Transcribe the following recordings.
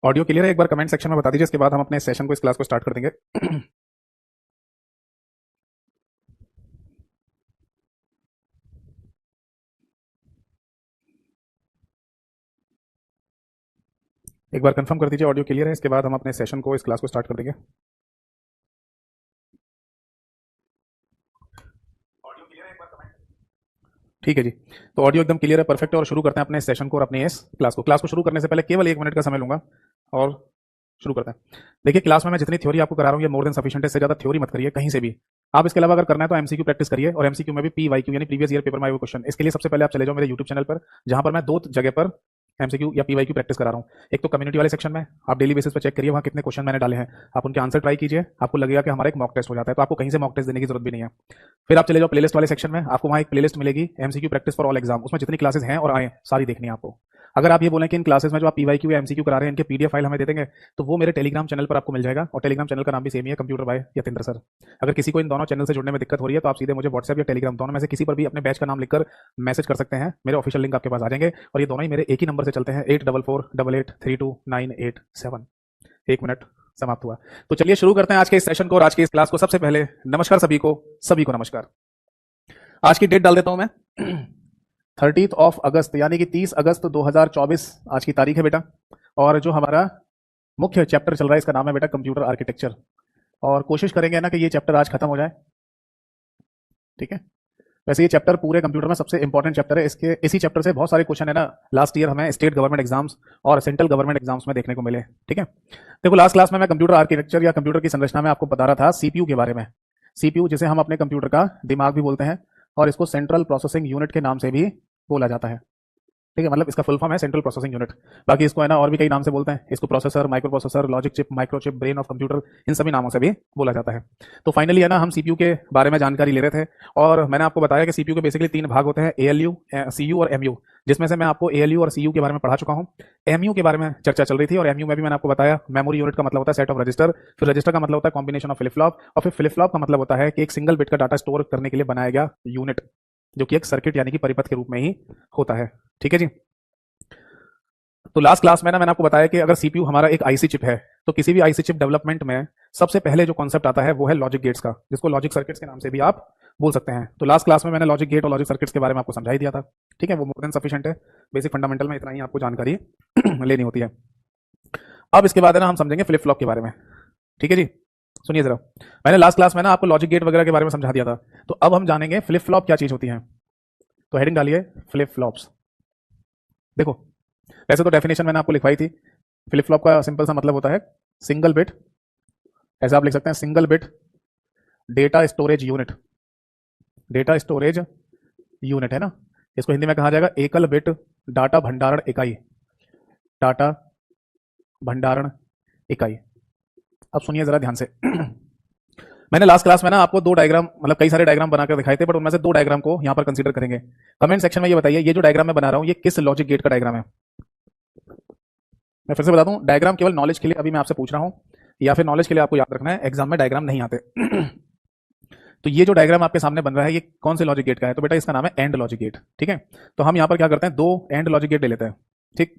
Audio clear है? एक बार comment section में बता दीजिए, इसके बाद हम अपने सेशन को, इस क्लास को स्टार्ट कर देंगे। एक बार कंफर्म कर दीजिए ऑडियो क्लियर है, इसके बाद हम अपने सेशन को, इस क्लास को स्टार्ट कर देंगे। ऑडियो क्लियर है? एक बार कमेंट। ठीक है जी, तो ऑडियो एकदम क्लियर है, परफेक्ट है। और शुरू करते हैं अपने सेशन को और अपनी इस क्लास को शुरू करने से पहले केवल 1 मिनट का समय लूंगा और शुरू करते हैं। देखिए, क्लास में मैं जितनी थ्योरी आपको करा रहा हूँ ये मोर देन सफिशिएंट है। इससे ज्यादा थ्योरी मत करिए कहीं से भी। आप इसके अलावा अगर करना है तो एमसीक्यू प्रैक्टिस करिए, और एमसीक्यू में भी पीवाईक्यू यानी प्रीवियस ईयर पेपर में आए हुए क्वेश्चन। इसके लिए सबसे पहले आप चले जाओ मेरे यूट्यूब चैनल पर, जहां पर मैं 2 जगह पर एमसीक्यू या पीवाईक्यू प्रैक्टिस करा रहा हूँ। एक तो कम्युनिटी वाले सेक्शन में आप डेली बेसिस पर चेक करिए वहाँ कितने क्वेश्चन मैंने डाले हैं, आप उनके आंसर ट्राई कीजिए, आपको लगेगा कि हमारा एक मॉक टेस्ट हो जाता है, तो आपको कहीं से मॉक टेस्ट देने की जरूरत भी नहीं है। फिर आप चले जाओ प्लेलिस्ट वाले सेक्शन में, आपको वहाँ एक प्लेलिस्ट मिलेगी MCQ practice for all exam. उसमें जितनी क्लासेस हैं और आए सारी देखनी है आपको। अगर आप ये बोलें कि इन क्लासेस में जो आप पीवाईक्यू या एमसीक्यू करा रहे हैं इनके पीडीएफ फाइल हमें दे देंगे, तो वो मेरे टेलीग्राम चैनल पर आपको मिल जाएगा, और टेलीग्राम चैनल का नाम भी सेम ही है, कंप्यूटर बाय यतेंद्र सर। अगर किसी को इन दोनों चैनल से जुड़ने में दिक्कत हो रही है तो आप सीधे मुझे व्हाट्सएप या टेलीग्राम दोनों में से किसी पर भी अपने बैच का नाम लिखकर मैसेज कर सकते हैं, मेरे ऑफिशियल लिंक आपके पास आ जाएंगे। और ये दोनों ही मेरे एक ही नंबर से चलते हैं, 8448832987। 1 मिनट समाप्त हुआ। तो चलिए शुरू करते हैं आज के इस सेशन को और आज की इस क्लास को। सबसे पहले नमस्कार सभी को नमस्कार। आज की डेट डाल देता हूं मैं 30 अगस्त, यानी कि 30 अगस्त 2024 आज की तारीख है बेटा। और जो हमारा मुख्य चैप्टर चल रहा है इसका नाम है बेटा कंप्यूटर आर्किटेक्चर, और कोशिश करेंगे ना कि ये चैप्टर आज खत्म हो जाए, ठीक है। वैसे ये चैप्टर पूरे कंप्यूटर में सबसे इंपॉर्टेंट चैप्टर है। इसके इसी चैप्टर से बहुत सारे क्वेश्चन है ना लास्ट ईयर हमें स्टेट गवर्नमेंट एग्जाम्स और सेंट्रल गवर्नमेंट एग्जाम्स में देखने को मिले, ठीक है। देखो, लास्ट क्लास में मैं कंप्यूटर आर्किटेक्चर या कंप्यूटर की संरचना में आपको बता रहा था सीपीयू के बारे में। सीपीयू जिसे हम अपने कंप्यूटर का दिमाग भी बोलते हैं, और इसको सेंट्रल प्रोसेसिंग यूनिट के नाम से भी बोला जाता है, ठीक है। मतलब इसका फुल फॉर्म है सेंट्रल प्रोसेसिंग यूनिट। बाकी इसको है ना और भी कई नाम से बोलते हैं, इसको processor, micro processor, logic chip, micro chip, brain of computer, इन सभी नामों से भी बोला जाता है। तो फाइनली है ना हम सीपीयू के बारे में जानकारी ले रहे थे, और मैंने आपको बताया कि सीपीयू के बेसिकली 3 भाग होते हैं, एएलयू, सीयू और एमयू, जिसमें से मैं आपको एएलयू और सीयू के बारे में पढ़ा चुका हूं। एमयू के बारे में चर्चा चल रही थी, और एमयू में भी मैंने आपको बताया मेमोरी यूनिट का मतलब होता है सेट ऑफ रजिस्टर, फिर रजिस्टर का मतलब होता है कॉम्बिनेशन ऑफ फ्लिप फ्लॉप, और फिर फ्लिप फ्लॉप का मतलब होता है कि एक सिंगल बिट का डाटा स्टोर करने के लिए बनाया गया यूनिट, जो कि एक सर्किट यानी कि परिपथ के रूप में ही होता है, ठीक है जी। तो लास्ट क्लास में ना मैंने आपको बताया कि अगर सीपीयू हमारा एक आईसी चिप है, तो किसी भी आईसी चिप डेवलपमेंट में सबसे पहले जो कॉन्सेप्ट आता है वो है लॉजिक गेट्स का, जिसको लॉजिक सर्किट्स के नाम से भी आप बोल सकते हैं। तो लास्ट क्लास में मैंने लॉजिक गेट और लॉजिक सर्किट्स के बारे में आपको समझा ही दिया था, ठीक है। वो मोर देन सफिशिएंट है, बेसिक फंडामेंटल में इतना ही आपको जानकारी लेनी होती है। अब इसके बाद है ना हम समझेंगे फ्लिप फ्लॉप के बारे में, ठीक है जी। सुनिए जरा, मैंने लास्ट क्लास में ना आपको लॉजिक गेट वगैरह के बारे में समझा दिया था, तो अब हम जानेंगे फ्लिप फ्लॉप क्या चीज होती है। तो हेडिंग डालिए फ्लिप फ्लॉप्स। देखो, वैसे तो डेफिनेशन मैंने आपको लिखवाई थी। फ्लिप फ्लॉप का सिंपल सा मतलब होता है सिंगल बिट, ऐसा आप लिख सकते हैं, single bit data storage unit. Data storage unit है ना, इसको हिंदी में कहा जाएगा एकल बिट डाटा भंडारण इकाई। डाटा भंडारण इकाई। अब सुनिए जरा ध्यान से मैंने लास्ट क्लास में ना आपको 2 डायग्राम, मतलब कई सारे डायग्राम बनाकर दिखाए थे, बट उनमें से 2 डायग्राम को यहां पर कंसीडर करेंगे। कमेंट सेक्शन में ये बताइए, ये जो डायग्राम मैं बना रहा हूं ये किस लॉजिक गेट का डायग्राम है। मैं फिर से बता दूं, डायग्राम केवल नॉलेज के लिए अभी मैं आपसे पूछ रहा हूं, या फिर नॉलेज के लिए आपको याद रखना है, एग्जाम में डायग्राम नहीं आते तो ये जो डायग्राम आपके सामने बन रहा है ये कौन से लॉजिक गेट का है, तो बेटा इसका नाम है एंड लॉजिक गेट, ठीक है। तो हम यहाँ पर क्या करते हैं, 2 एंड लॉजिक गेट ले लेते हैं, ठीक।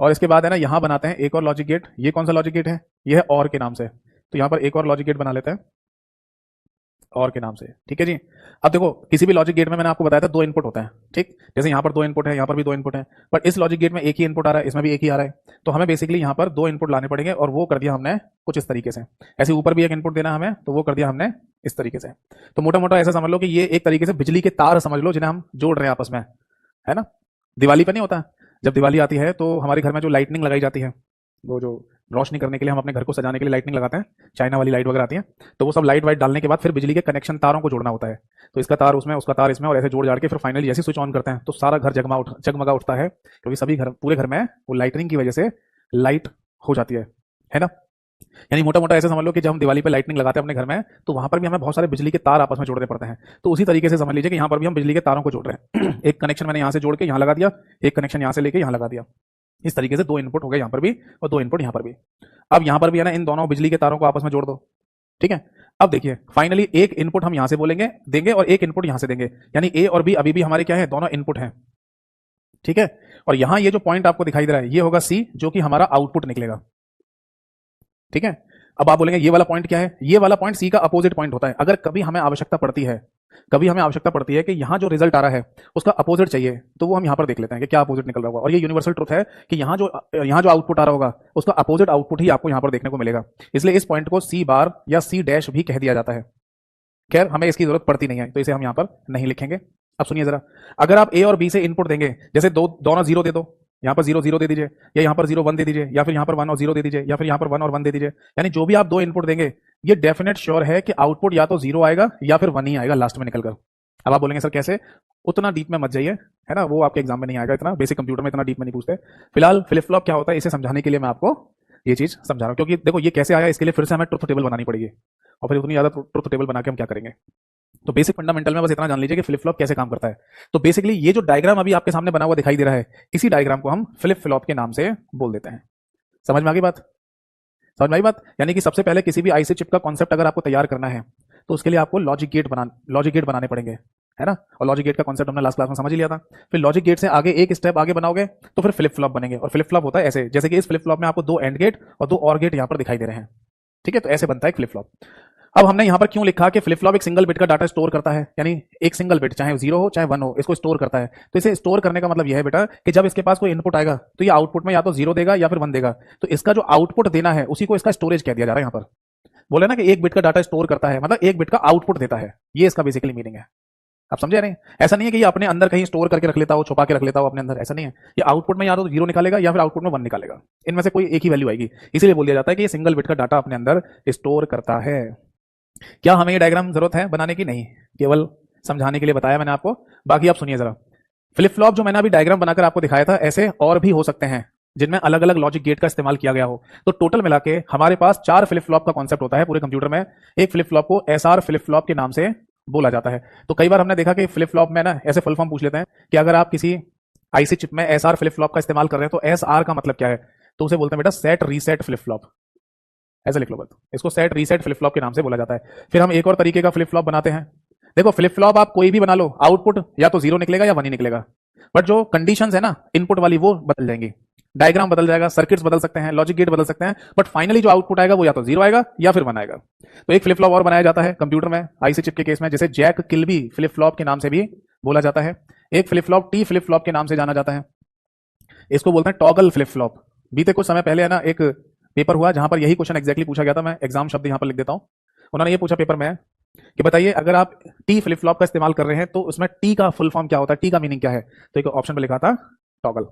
और इसके बाद है ना यहां बनाते हैं एक और लॉजिक गेट। ये कौन सा लॉजिक गेट है, ये है और के नाम से, तो यहां पर एक और लॉजिक गेट बना लेते हैं और के नाम से, ठीक है जी। अब देखो, किसी भी लॉजिक गेट में मैंने आपको बताया था 2 इनपुट होता है, ठीक। जैसे यहाँ पर 2 इनपुट है, यहाँ पर भी 2 इनपुट है, बट इस लॉजिक गेट में एक ही इनपुट आ रहा है, इसमें भी एक ही आ रहा है। तो हमें बेसिकली यहाँ पर 2 इनपुट लाने पड़ेंगे, और वो कर दिया हमने कुछ इस तरीके से। ऐसे ऊपर भी एक इनपुट देना हमें, तो वो कर दिया हमने इस तरीके से। तो मोटा मोटा ऐसा समझ लो कि ये एक तरीके से बिजली के तार समझ लो, जिन्हें हम जोड़ रहे हैं आपस में, है ना। दिवाली पर नहीं होता, जब दिवाली आती है तो हमारे घर में जो लाइटनिंग लगाई जाती है, वो जो रोशनी करने के लिए हम अपने घर को सजाने के लिए लाइटनिंग लगाते हैं, चाइना वाली लाइट वगैरह आती है, तो वो सब लाइट वाइट डालने के बाद फिर बिजली के कनेक्शन तारों को जोड़ना होता है। तो इसका तार उसमें, उसका तार इसमें, और ऐसे जोड़ जाड़ के फिर फाइनली जैसे स्विच ऑन करते हैं तो सारा घर जगमगा उठता है, क्योंकि सभी घर, पूरे घर में वो लाइटनिंग की वजह से लाइट हो जाती है ना। यानी मोटा मोटा ऐसे समझ लो कि जब हम दिवाली पे लाइटनिंग लगाते हैं अपने घर में, तो वहां पर भी हमें बहुत सारे बिजली के तार आपस में जोड़ने पड़ते हैं। तो उसी तरीके से समझ लीजिए कि यहाँ पर भी हम बिजली के तारों को जोड़ रहे हैं एक कनेक्शन मैंने यहाँ से जोड़ के यहाँ लगा दिया, एक कनेक्शन यहाँ से लेके यहाँ लगा दिया। इस तरीके से 2 इनपुट हो गए यहाँ पर भी, और 2 इनपुट यहाँ पर भी। अब यहाँ पर भी है ना इन दोनों बिजली के तारों को आपस में जोड़ दो, ठीक है। अब देखिए, फाइनली एक इनपुट हम यहां से बोलेंगे देंगे, और एक इनपुट यहां से देंगे, यानी ए और बी अभी भी हमारे क्या है, दोनों इनपुट हैं, ठीक है। और यहां ये जो पॉइंट आपको दिखाई दे रहा है ये होगा सी, जो कि हमारा आउटपुट निकलेगा। ठीक है, अब आप बोलेंगे ये वाला पॉइंट क्या है? ये वाला पॉइंट सी का अपोजिट पॉइंट होता है। अगर कभी हमें आवश्यकता पड़ती है, कभी हमें आवश्यकता पड़ती है कि यहां जो रिजल्ट आ रहा है उसका अपोजिट चाहिए, तो वो हम यहां पर देख लेते हैं कि क्या अपोजिट निकल रहा होगा। और ये यूनिवर्सल ट्रुथ है कि यहां जो आउटपुट आ रहा होगा उसका अपोजिट आउटपुट ही आपको यहां पर देखने को मिलेगा। इसलिए इस पॉइंट को सी बार या सी डैश भी कह दिया जाता है। खैर हमें इसकी जरूरत पड़ती नहीं है, तो इसे हम यहां पर नहीं लिखेंगे। अब सुनिए जरा, अगर आप ए और बी से इनपुट देंगे, जैसे दोनों जीरो दे दो, यहां पर 0 0 दे दीजिए, या यहां पर 0 1 दे दीजिए, या फिर यहां पर 1 और 0 दे दीजिए, या फिर यहां पर 1 और 1 दे दीजिए, यानी जो भी आप दो इनपुट देंगे ये डेफिनेट श्योर है कि आउटपुट या तो 0 आएगा या फिर 1 ही आएगा लास्ट में निकलकर। अब आप बोलेंगे सर कैसे? उतना डीप में मत जाइए, है ना, वो आपके एग्जाम में नहीं आएगा, इतना बेसिक कंप्यूटर में इतना डीप में नहीं पूछते। फिलहाल फ्लिप फ्लॉप क्या होता है इसे समझाने के लिए मैं आपको ये चीज समझा रहा हूं, क्योंकि देखो ये कैसे आया इसके लिए फिर से हमें ट्रुथ टेबल बनानी पड़ेगी, और फिर उतनी ज्यादा ट्रुथ टेबल बना के हम क्या करेंगे। तो बेसिक फंडामेंटल में बस इतना जान लीजिए कि फ्लिप फ्लॉप कैसे काम करता है। तो बेसिकली ये जो डायग्राम अभी आपके सामने बना हुआ दिखाई दे रहा है, इसी डायग्राम को हम फ्लिप फ्लॉप के नाम से बोल देते हैं। समझ में आ गई बात? समझ में आई बात? यानी कि सबसे पहले किसी भी आईसी चिप का कॉन्सेप्ट अगर आपको तैयार करना है तो उसके लिए आपको लॉजिक गेट बनाने पड़ेंगे, है ना। और लॉजिक गेट का कॉन्सेप्ट हमने लास्ट क्लास में समझ ही लिया था। फिर लॉजिक गेट से आगे एक स्टेप आगे बनाओगे तो फिर फ्लिप फ्लॉप बनेंगे। और फ्लिप फ्लॉप होता है ऐसे, जैसे कि इस फ्लिप फ्लॉप में आपको दो एंड गेट और दो और गेट यहां पर दिखाई दे रहे हैं। ठीक है, तो ऐसे बनता है फ्लिप फ्लॉप। अब हमने यहां पर क्यों लिखा कि फ्लिप फ्लॉप एक सिंगल बिट का डाटा स्टोर करता है, यानी एक सिंगल बिट चाहे 0 हो चाहे 1 हो, इसको स्टोर करता है। तो इसे स्टोर करने का मतलब यह है बेटा कि जब इसके पास कोई इनपुट आएगा तो ये आउटपुट में या तो 0 देगा या फिर 1 देगा। तो इसका जो आउटपुट देना है उसी को इसका स्टोरेज कह दिया जा रहा है। यहां पर बोले ना कि एक बिट का डाटा स्टोर करता है, मतलब एक बिट का आउटपुट देता है, ये इसका बेसिकली मीनिंग है। आप समझे नहीं? ऐसा नहीं है कि ये अपने अंदर कहीं स्टोर करके रख लेता हो, छुपा के रख लेता हो अपने अंदर, ऐसा नहीं है। ये आउटपुट में या तो 0 निकालेगा या फिर आउटपुट में 1 निकालेगा, इनमें से कोई एक ही वैल्यू आएगी। इसीलिए बोल दिया जाता है कि ये सिंगल बिट का डाटा अपने अंदर स्टोर करता है। क्या हमें ये डायग्राम जरूरत है बनाने की? नहीं, केवल समझाने के लिए बताया मैंने आपको। बाकी आप सुनिए जरा, फ्लिप फ्लॉप जो मैंने अभी डायग्राम बनाकर आपको दिखाया था, ऐसे और भी हो सकते हैं जिनमें अलग अलग लॉजिक गेट का इस्तेमाल किया गया हो। तो टोटल मिला के हमारे पास 4 फ्लिप फ्लॉप का कॉन्सेप्ट होता है पूरे कंप्यूटर में। एक फ्लिप फ्लॉप को एसआर फ्लिप फ्लॉप के नाम से बोला जाता है। तो कई बार हमने देखा कि फ्लिप फ्लॉप में ना ऐसे फुल फॉर्म पूछ लेते हैं कि अगर आप किसी आईसी चिप में एसआर फ्लिप फ्लॉप का इस्तेमाल कर रहे हैं तो एसआर का मतलब क्या है? तो उसे बोलते हैं बेटा सेट रीसेट फ्लिप फ्लॉप। ऐसे लिख लो बस, इसको सेट रीसेट फ्लिप फ्लॉप के नाम से बोला जाता है। फिर हम एक और तरीके का फ्लिप फ्लॉप बनाते हैं। देखो फ्लिप फ्लॉप आप कोई भी बना लो, आउटपुट या तो 0 निकलेगा या 1 ही निकलेगा, बट जो कंडीशंस है ना इनपुट वाली वो बदल जाएंगी। डायग्राम बदल जाएगा, सर्किट्स बदल सकते हैं, लॉजिक गेट बदल सकते हैं, बट फाइनली जो आउटपुट आएगा वो या तो 0 आएगा या फिर 1 आएगा। तो एक फ्लिप फ्लॉप और बनाया जाता है कंप्यूटर में आईसी चिप के केस में, जिसे जैक किल्बी फ्लिप फ्लॉप के नाम से भी बोला जाता है। एक flip flop T flip flop के नाम से जाना जाता है, इसको बोलते हैं टॉगल फ्लिप फ्लॉप। बीते कुछ समय पहले है ना एक पेपर हुआ जहां पर यही क्वेश्चन एग्जैक्टली पूछा गया था। मैं एग्जाम शब्द यहां पर लिख देता हूं। उन्होंने ये पूछा पेपर में कि बताइए अगर आप टी फ्लिप फ्लॉप का इस्तेमाल कर रहे हैं तो उसमें टी का फुल फॉर्म क्या होता है, टी का मीनिंग क्या है? तो एक ऑप्शन में लिखा था टॉगल।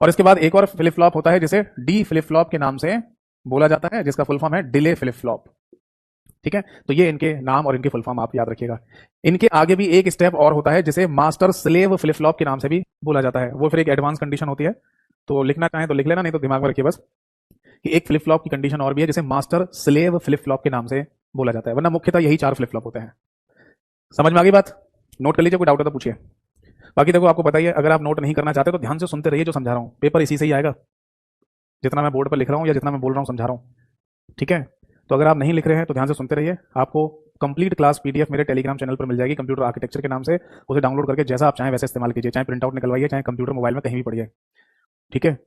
और इसके बाद एक और फ्लिप फ्लॉप होता है जिसे डी फ्लिप फ्लॉप के नाम से बोला जाता है, जिसका फुल फॉर्म है डिले फ्लिप फ्लॉप। ठीक है, तो ये इनके नाम और इनके फुल फॉर्म आप याद रखिएगा। इनके आगे भी एक स्टेप और होता है जिसे मास्टर स्लेव फ्लिप फ्लॉप के नाम से भी बोला जाता है। वो फिर एक एडवांस कंडीशन होती है, तो लिखना चाहें तो लिख लेना, नहीं तो दिमाग में रखिए बस कि एक फ्लिप फ्लॉप की कंडीशन और भी है जिसे मास्टर स्लेव फ्लिप फ्लॉप के नाम से बोला जाता है। वरना मुख्यतः यही 4 फ्लिप फ्लॉप होते हैं। समझ में आ गई बात? नोट कर लीजिए, कोई डाउट है तो पूछिए। बाकी देखो आपको बताइए, अगर आप नोट नहीं करना चाहते तो ध्यान से सुनते रहिए जो समझा रहा हूं, पेपर इसी से ही आएगा, जितना मैं बोर्ड पर लिख रहा हूं या जितना मैं बोल रहा हूं समझा रहा हूं। ठीक है, तो अगर आप नहीं लिख रहे हैं तो ध्यान से सुनते रहिए। आपको कंप्लीट क्लास पीडीएफ मेरे टेलीग्राम चैनल पर मिल जाएगी, कंप्यूटर आर्किटेक्चर के नाम से। उसे डाउनलोड करके जैसा आप चाहें वैसे इस्तेमाल कीजिए, चाहे प्रिंट आउट निकलवाइए, चाहे कंप्यूटर मोबाइल में कहीं भी पढ़िए। ठीक है,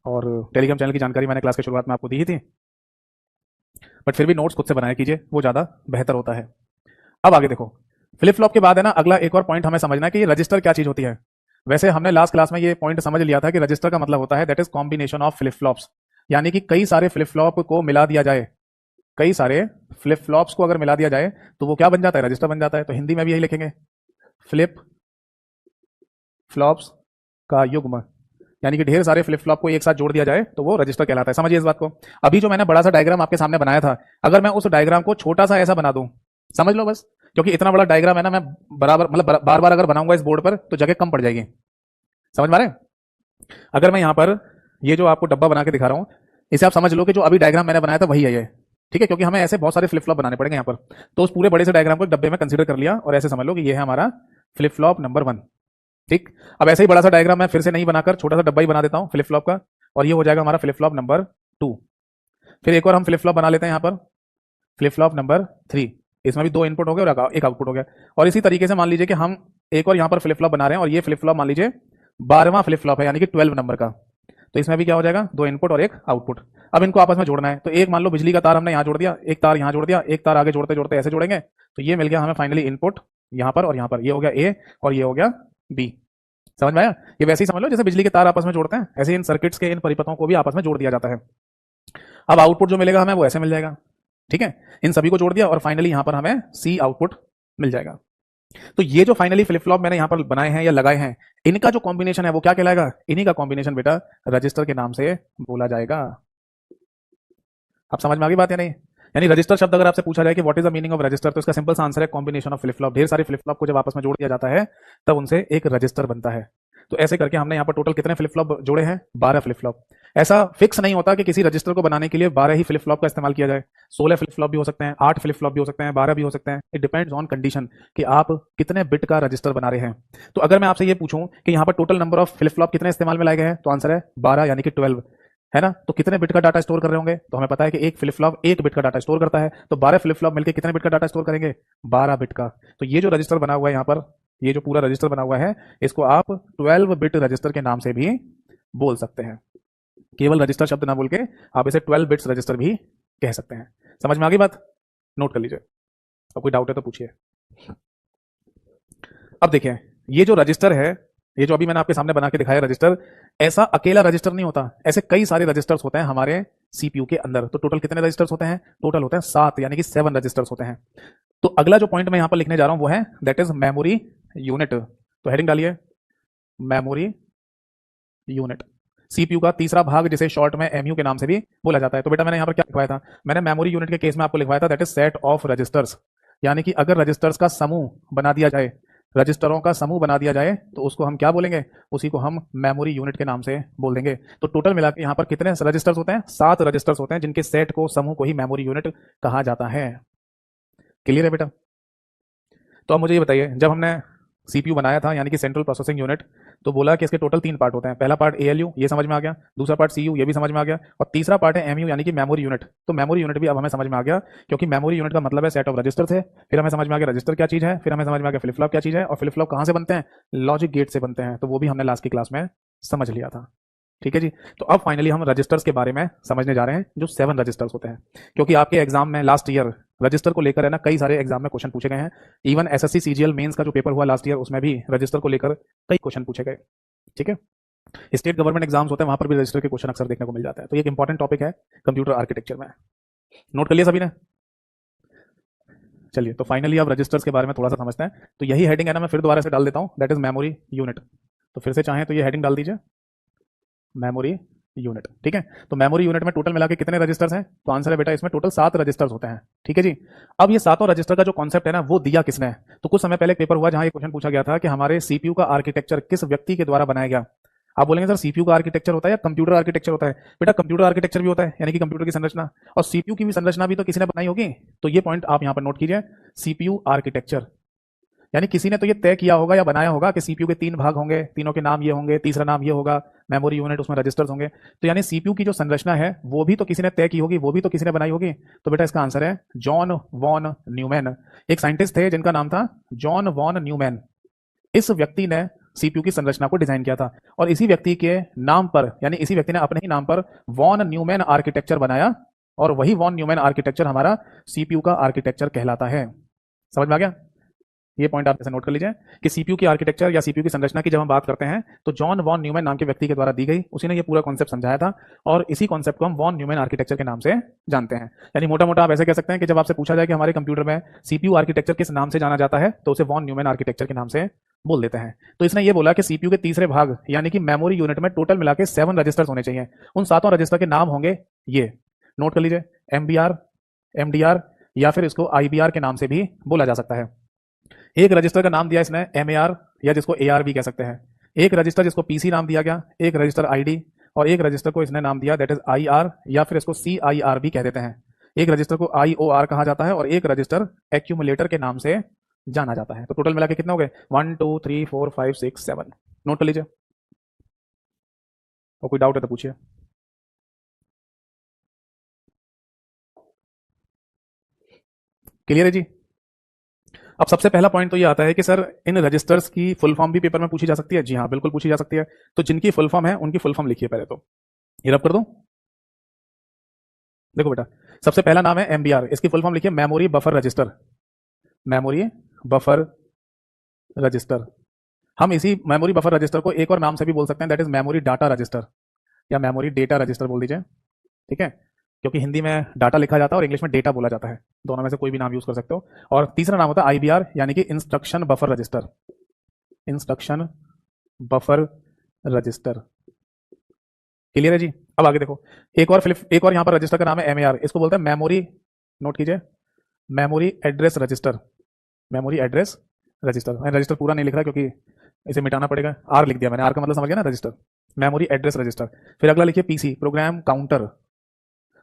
और टेलीग्राम चैनल की जानकारी मैंने क्लास की शुरुआत में आपको दी ही थी, बट फिर भी नोट्स खुद से बनाया कीजिए, वो ज़्यादा बेहतर होता है। अब आगे देखो, फ्लिप फ्लॉप के बाद है ना अगला एक और पॉइंट हमें समझना है कि ये रजिस्टर क्या चीज़ होती है। वैसे हमने लास्ट क्लास में ये पॉइंट समझ लिया था कि रजिस्टर का मतलब होता है that is combination of flip flops, यानी कि कई सारे फ्लिप फ्लॉप को मिला दिया जाए, कई सारे फ्लिप फ्लॉप्स को अगर मिला दिया जाए तो वो क्या बन जाता है? रजिस्टर बन जाता है। तो हिंदी में भी यही लिखेंगे, फ्लिप फ्लॉप्स का युग्म, यानी कि ढेर सारे फ्लिप फ्लॉप को एक साथ जोड़ दिया जाए तो वो रजिस्टर कहलाता है। समझिए इस बात को। अभी जो मैंने बड़ा सा डायग्राम आपके सामने बनाया था, अगर मैं उस डायग्राम को छोटा सा ऐसा बना दूं, समझ लो बस, क्योंकि इतना बड़ा डायग्राम है ना, मैं बराबर मतलब बार बार अगर बनाऊंगा इस बोर्ड पर तो जगह कम पड़ जाएगी। समझ मारे? अगर मैं यहां पर ये जो आपको डब्बा बना के दिखा रहा हूं, इसे आप समझ लो कि जो अभी डायग्राम मैंने बनाया था वही है ये। ठीक है, क्योंकि हमें ऐसे बहुत सारे फ्लिप फ्लॉप बनाने पड़ेंगे यहाँ पर, तो उस पूरे बड़े से डायग्राम को एक डब्बे में कंसीडर कर लिया और ऐसे समझ लो कि ये है हमारा फ्लिप फ्लॉप नंबर 1। ठीक, अब ऐसे ही बड़ा सा डायग्राम मैं फिर से नहीं बनाकर छोटा सा डब्बा ही बना देता हूं फ्लिप फ्लॉप का, और ये हो जाएगा हमारा फ्लिप फ्लॉप नंबर 2। फिर एक और हम फ्लिप फ्लॉप बना लेते हैं यहाँ पर, फ्लिप फ्लॉप नंबर 3। इसमें भी 2 इनपुट हो गए और एक आउटपुट हो गया। और इसी तरीके से मान लीजिए कि हम एक और यहाँ पर फ्लिप फ्लॉप बना रहे हैं, और ये फ्लिप फ्लॉप मान लीजिए 12वां फ्लिप फ्लॉप है, यानी कि 12 नंबर का। तो इसमें भी क्या हो जाएगा, 2 इनपुट और एक आउटपुट। अब इनको आपस में जोड़ना है, तो एक मान लो बिजली का तार हमने यहाँ जोड़ दिया, एक तार यहाँ जोड़ दिया, एक तार आगे जोड़ते जोड़ते ऐसे जोड़ेंगे, तो ये मिल गया हमें फाइनली इनपुट यहाँ पर और यहाँ पर, ये हो गया ए और ये हो गया बी। समझ में आया? ये वैसे ही समझ लो जैसे बिजली के तार आपस में जोड़ते हैं, ऐसे इन सर्किट्स के इन परिपथों को भी आपस में जोड़ दिया जाता है। अब आउटपुट जो मिलेगा हमें वो ऐसे मिल जाएगा, ठीक है। इन सभी को जोड़ दिया और फाइनली यहां पर हमें सी आउटपुट मिल जाएगा। तो ये जो फाइनली फ्लिप फ्लॉप मैंने यहां पर बनाए हैं या लगाए हैं, इनका जो कॉम्बिनेशन है वो क्या कहलाएगा, इन्हीं का कॉम्बिनेशन बेटा रजिस्टर के नाम से बोला जाएगा। आप समझ में आ गई बात या नहीं? यानी रजिस्टर शब्द अगर आपसे पूछा जाए कि what is the meaning of register, तो इसका सिंपल सा आंसर है कॉम्बिनेशन ऑफ फ्लिप फ्लॉप। ढेर सारे फ्लिप फ्लॉप को जब आपस में जोड़ दिया जाता है तब उनसे एक रजिस्टर बनता है। तो ऐसे करके हमने यहाँ पर टोटल कितने फ्लिप फ्लॉप जोड़े हैं, 12 फ्लिप फ्लॉप। ऐसा फिक्स नहीं होता कि किसी रजिस्टर को बनाने के लिए 12 ही फ्लिप फ्लॉप का इस्तेमाल किया जाए। 16 फ्लिप फ्लॉप भी हो सकते हैं, 8 फ्लिप फ्लॉप भी हो सकते हैं, 12 भी हो सकते हैं। इट डिपेंड्स ऑन कंडीशन कि आप कितने बिट का रजिस्टर बना रहे हैं। तो अगर मैं आपसे ये पूछूं कि यहाँ पर total number of flip flop कितने इस्तेमाल में लाए गए हैं, तो आंसर है 12 यानी कि 12, है ना। तो कितने बिट का डाटा स्टोर कर रहे होंगे, तो हमें पता है कि एक फ्लिप फ्लॉप 1 बिट का डाटा स्टोर करता है, तो 12 फ्लिप फ्लॉप मिलकर कितने बिट का डाटा स्टोर करेंगे, 12 बिट का। तो ये जो रजिस्टर बना हुआ है यहाँ पर, ये जो पूरा रजिस्टर बना हुआ है, इसको आप 12 बिट रजिस्टर के नाम से भी बोल सकते हैं। केवल रजिस्टर शब्द ना बोल के आप इसे 12 बिट्स रजिस्टर भी कह सकते हैं। समझ में आ गई बात? नोट कर लीजिए, अब कोई डाउट है तो पूछिए। अब देखिए, ये जो रजिस्टर है, ये जो अभी मैंने आपके सामने बना के दिखाया रजिस्टर, ऐसा अकेला रजिस्टर नहीं होता, ऐसे कई सारे रजिस्टर्स होते हैं हमारे सीपीयू के अंदर। तो टोटल कितने रजिस्टर्स होते हैं, टोटल होते हैं 7, यानी कि 7 रजिस्टर्स होते हैं। तो अगला जो पॉइंट मैं यहां पर लिखने जा रहा हूं वो है दैट इज मेमोरी यूनिट। तो हेडिंग डालिए मेमोरी यूनिट, सीपीयू का तीसरा भाग जिसे शॉर्ट में एमयू के नाम से भी बोला जाता है। तो बेटा मैंने यहां पर क्या लिखवाया था, मैंने मेमोरी यूनिट के केस में आपको लिखवाया था that is set of registers. यानी कि अगर रजिस्टर्स का समूह बना दिया जाए, रजिस्टरों का समूह बना दिया जाए, तो उसको हम क्या बोलेंगे, उसी को हम मेमोरी यूनिट के नाम से बोल देंगे। तो टोटल मिला के यहाँ पर कितने रजिस्टर्स होते हैं, 7 रजिस्टर्स होते हैं, जिनके सेट को, समूह को ही मेमोरी यूनिट कहा जाता है। क्लियर है बेटा? तो अब मुझे ये बताइए, जब हमने सीपीयू बनाया था यानी कि सेंट्रल प्रोसेसिंग यूनिट, तो बोला कि इसके टोटल 3 पार्ट होते हैं। पहला पार्ट एएलयू, ये समझ में आ गया, दूसरा पार्ट सीयू, ये भी समझ में आ गया, और तीसरा पार्ट है एमयू यानी कि मेमोरी यूनिट। तो मेमोरी यूनिट भी अब हमें समझ में आ गया, क्योंकि मेमोरी यूनिट का मतलब है सेट ऑफ रजिस्टर है। फिर हमें समझ में आ गया रजिस्टर क्या चीज है, फिर हमें समझ में आ गया फ्लिप फ्लॉप क्या चीज है, और फ्लिप फ्लॉप कहां से बनते हैं, लॉजिक गेट से बनते हैं। तो वो भी हमने लास्ट की क्लास में समझ लिया था। ठीक है जी। तो अब फाइनली हम रजिस्टर्स के बारे में समझने जा रहे हैं, जो 7 रजिस्टर्स होते हैं। क्योंकि आपके एग्जाम में लास्ट ईयर रजिस्टर को लेकर है ना, कई सारे एग्जाम में क्वेश्चन पूछे गए हैं। इवन एसएससी सीजीएल मेंस का जो पेपर हुआ लास्ट ईयर, उसमें भी रजिस्टर को लेकर कई क्वेश्चन पूछे गए। ठीक है। स्टेट गवर्नमेंट एग्जाम्स होते हैं, वहां पर भी रजिस्टर के क्वेश्चन अक्सर देखने को मिल जाता है। तो ये एक इंपॉर्टेंट टॉपिक है कंप्यूटर आर्किटेक्चर में। नोट कर लिया सभी ने? चलिए, तो फाइनली अब रजिस्टर्स के बारे में थोड़ा सा समझते हैं। तो यही हेडिंग है ना, मैं फिर दोबारा से डाल देता हूं, दैट इज मेमोरी यूनिट। तो फिर से चाहें तो ये हेडिंग डाल दीजिए, मेमोरी यूनिट। ठीक है। तो मेमोरी यूनिट में टोटल मिला के कितने रजिस्टर्स हैं, तो आंसर है बेटा इसमें टोटल 7 रजिस्टर्स होते हैं। ठीक है जी। अब ये 7 रजिस्टर का जो कॉन्सेप्ट है ना, वो दिया किसने है? तो कुछ समय पहले एक पेपर हुआ जहां ये क्वेश्चन पूछा गया था कि हमारे सीपीयू का आर्किटेक्चर किस व्यक्ति के द्वारा बनाया गया। आप बोलेंगे सर सीपीयू का आर्किटेक्चर होता है या कंप्यूटर आर्किटेक्चर होता है? बेटा कंप्यूटर आर्किटेक्चर भी होता है, यानी कि कंप्यूटर की संरचना, और सीपीयू की भी संरचना भी तो किसी ने बनाई होगी। तो ये पॉइंट आप यहां पर नोट कीजिए, सीपीयू आर्किटेक्चर, यानी किसी ने तो ये तय किया होगा या बनाया होगा कि सीपीयू के 3 भाग होंगे, तीनों के नाम ये होंगे, तीसरा नाम ये होगा, मेमोरी यूनिट, उसमें रजिस्टर्स होंगे। तो यानी सीपीयू की जो संरचना है वो भी तो किसी ने तय की होगी, वो भी तो किसी ने बनाई होगी। तो बेटा इसका आंसर है जॉन वॉन न्यूमैन। एक साइंटिस्ट थे जिनका नाम था जॉन वॉन न्यूमैन। इस व्यक्ति ने सीपीयू की संरचना को डिजाइन किया था, और इसी व्यक्ति के नाम पर, यानी इसी व्यक्ति ने अपने ही नाम पर वॉन न्यूमैन आर्किटेक्चर बनाया, और वही वॉन न्यूमैन आर्किटेक्चर हमारा सीपीयू का आर्किटेक्चर कहलाता है। समझ में आ गया? ये पॉइंट आप जैसे नोट कर लीजिए कि सीपीयू की आर्किटेक्चर या सीपीयू की संरचना की जब हम बात करते हैं, तो जॉन वॉन न्यूमैन नाम के व्यक्ति के द्वारा दी गई, उसी ने ये पूरा कॉन्सेप्ट समझाया था, और इसी कॉन्सेप्ट को हम वॉन न्यूमैन आर्किटेक्चर के नाम से जानते हैं। यानी मोटा मोटा आप ऐसे कह सकते हैं कि जब आपसे पूछा जाए कि हमारे कंप्यूटर में सीपीयू आर्किटेक्चर किस नाम से जाना जाता है, तो उसे वॉन न्यूमैन आर्किटेक्चर के नाम से बोल देते हैं। तो इसने ये बोला कि सीपीयू के तीसरे भाग यानी कि मेमोरी यूनिट में टोटल मिला के 7 रजिस्टर्स होने चाहिए। उन 7 रजिस्टर के नाम होंगे ये, नोट कर लीजिए, एमबीआर, एमडीआर, या फिर इसको आईबीआर के नाम से भी बोला जा सकता है। एक रजिस्टर का नाम दिया इसने एमएआर, या जिसको एआर भी कह सकते हैं। एक रजिस्टर जिसको पीसी नाम दिया गया, एक रजिस्टर आईडी, और एक रजिस्टर को इसने नाम दिया दैट इज आईआर, या फिर इसको सीआईआर भी कह देते हैं। एक रजिस्टर को आईओआर कहा जाता है, और एक रजिस्टर एक्यूमुलेटर के नाम से जाना जाता है। तो टोटल मिला के कितने हो गए, 1 2 3 4 5 6 7। नोट कर लीजिए, और कोई डाउट है तो पूछिए। क्लियर है जी? अब सबसे पहला पॉइंट तो ये आता है कि सर इन रजिस्टर्स की फुल फॉर्म भी पेपर में पूछी जा सकती है। जी हाँ, बिल्कुल पूछी जा सकती है। तो जिनकी फुल फॉर्म है उनकी फुल फॉर्म लिखिए पहले तो। ये रब कर दूं? देखो बेटा, सबसे पहला नाम है एमबीआर, इसकी फुल फॉर्म लिखिए memory buffer register. Memory buffer register. हम इसी मेमोरी बफर रजिस्टर को एक और नाम से भी बोल सकते हैं, that is memory data register या मेमोरी डेटा रजिस्टर बोल दीजिए, ठीक है, क्योंकि हिंदी में डाटा लिखा जाता है और इंग्लिश में डेटा बोला जाता है, दोनों में से कोई भी नाम यूज कर सकते हो। और तीसरा नाम होता है आईबीआर यानी कि instruction buffer register. Instruction buffer register. Clear है जी? अब आगे देखो, एक और यहां पर रजिस्टर का नाम है एमएआर, इसको बोलते हैं मेमोरी, नोट कीजिए, memory address register. Memory address register. मैंने रजिस्टर पूरा नहीं लिख रहा क्योंकि इसे मिटाना पड़ेगा, आर लिख दिया मैंने, आर का मतलब समझ गया ना, रजिस्टर। Memory address register. फिर अगला लिखिए PC, program counter.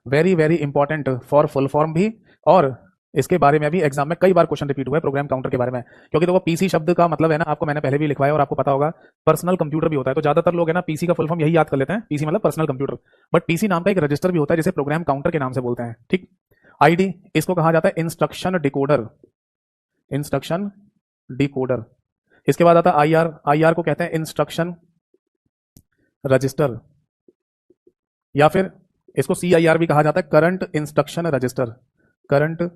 Very very important for full form भी, और इसके बारे में भी एग्जाम में कई बार क्वेश्चन रिपीट हुआ है प्रोग्राम काउंटर के बारे में, क्योंकि देखो पीसी शब्द का मतलब है ना, आपको मैंने पहले भी लिखवाया और आपको पता होगा, पर्सनल कंप्यूटर भी होता है। तो ज्यादातर लोग है ना पीसी का फुल फॉर्म यही याद कर लेते हैं, पीसी मतलब पर्सनल कंप्यूटर, बट पीसी नाम का एक रजिस्टर भी होता है जिसे प्रोग्राम काउंटर के नाम से बोलते हैं, ठीक। आईडी, इसको कहा जाता है इंस्ट्रक्शन डिकोडर। Instruction decoder. इसके बाद आता है आईआर, आईआर को कहते हैं इंस्ट्रक्शन रजिस्टर, या फिर इसको सीआईआर भी कहा जाता है, current instruction register. Current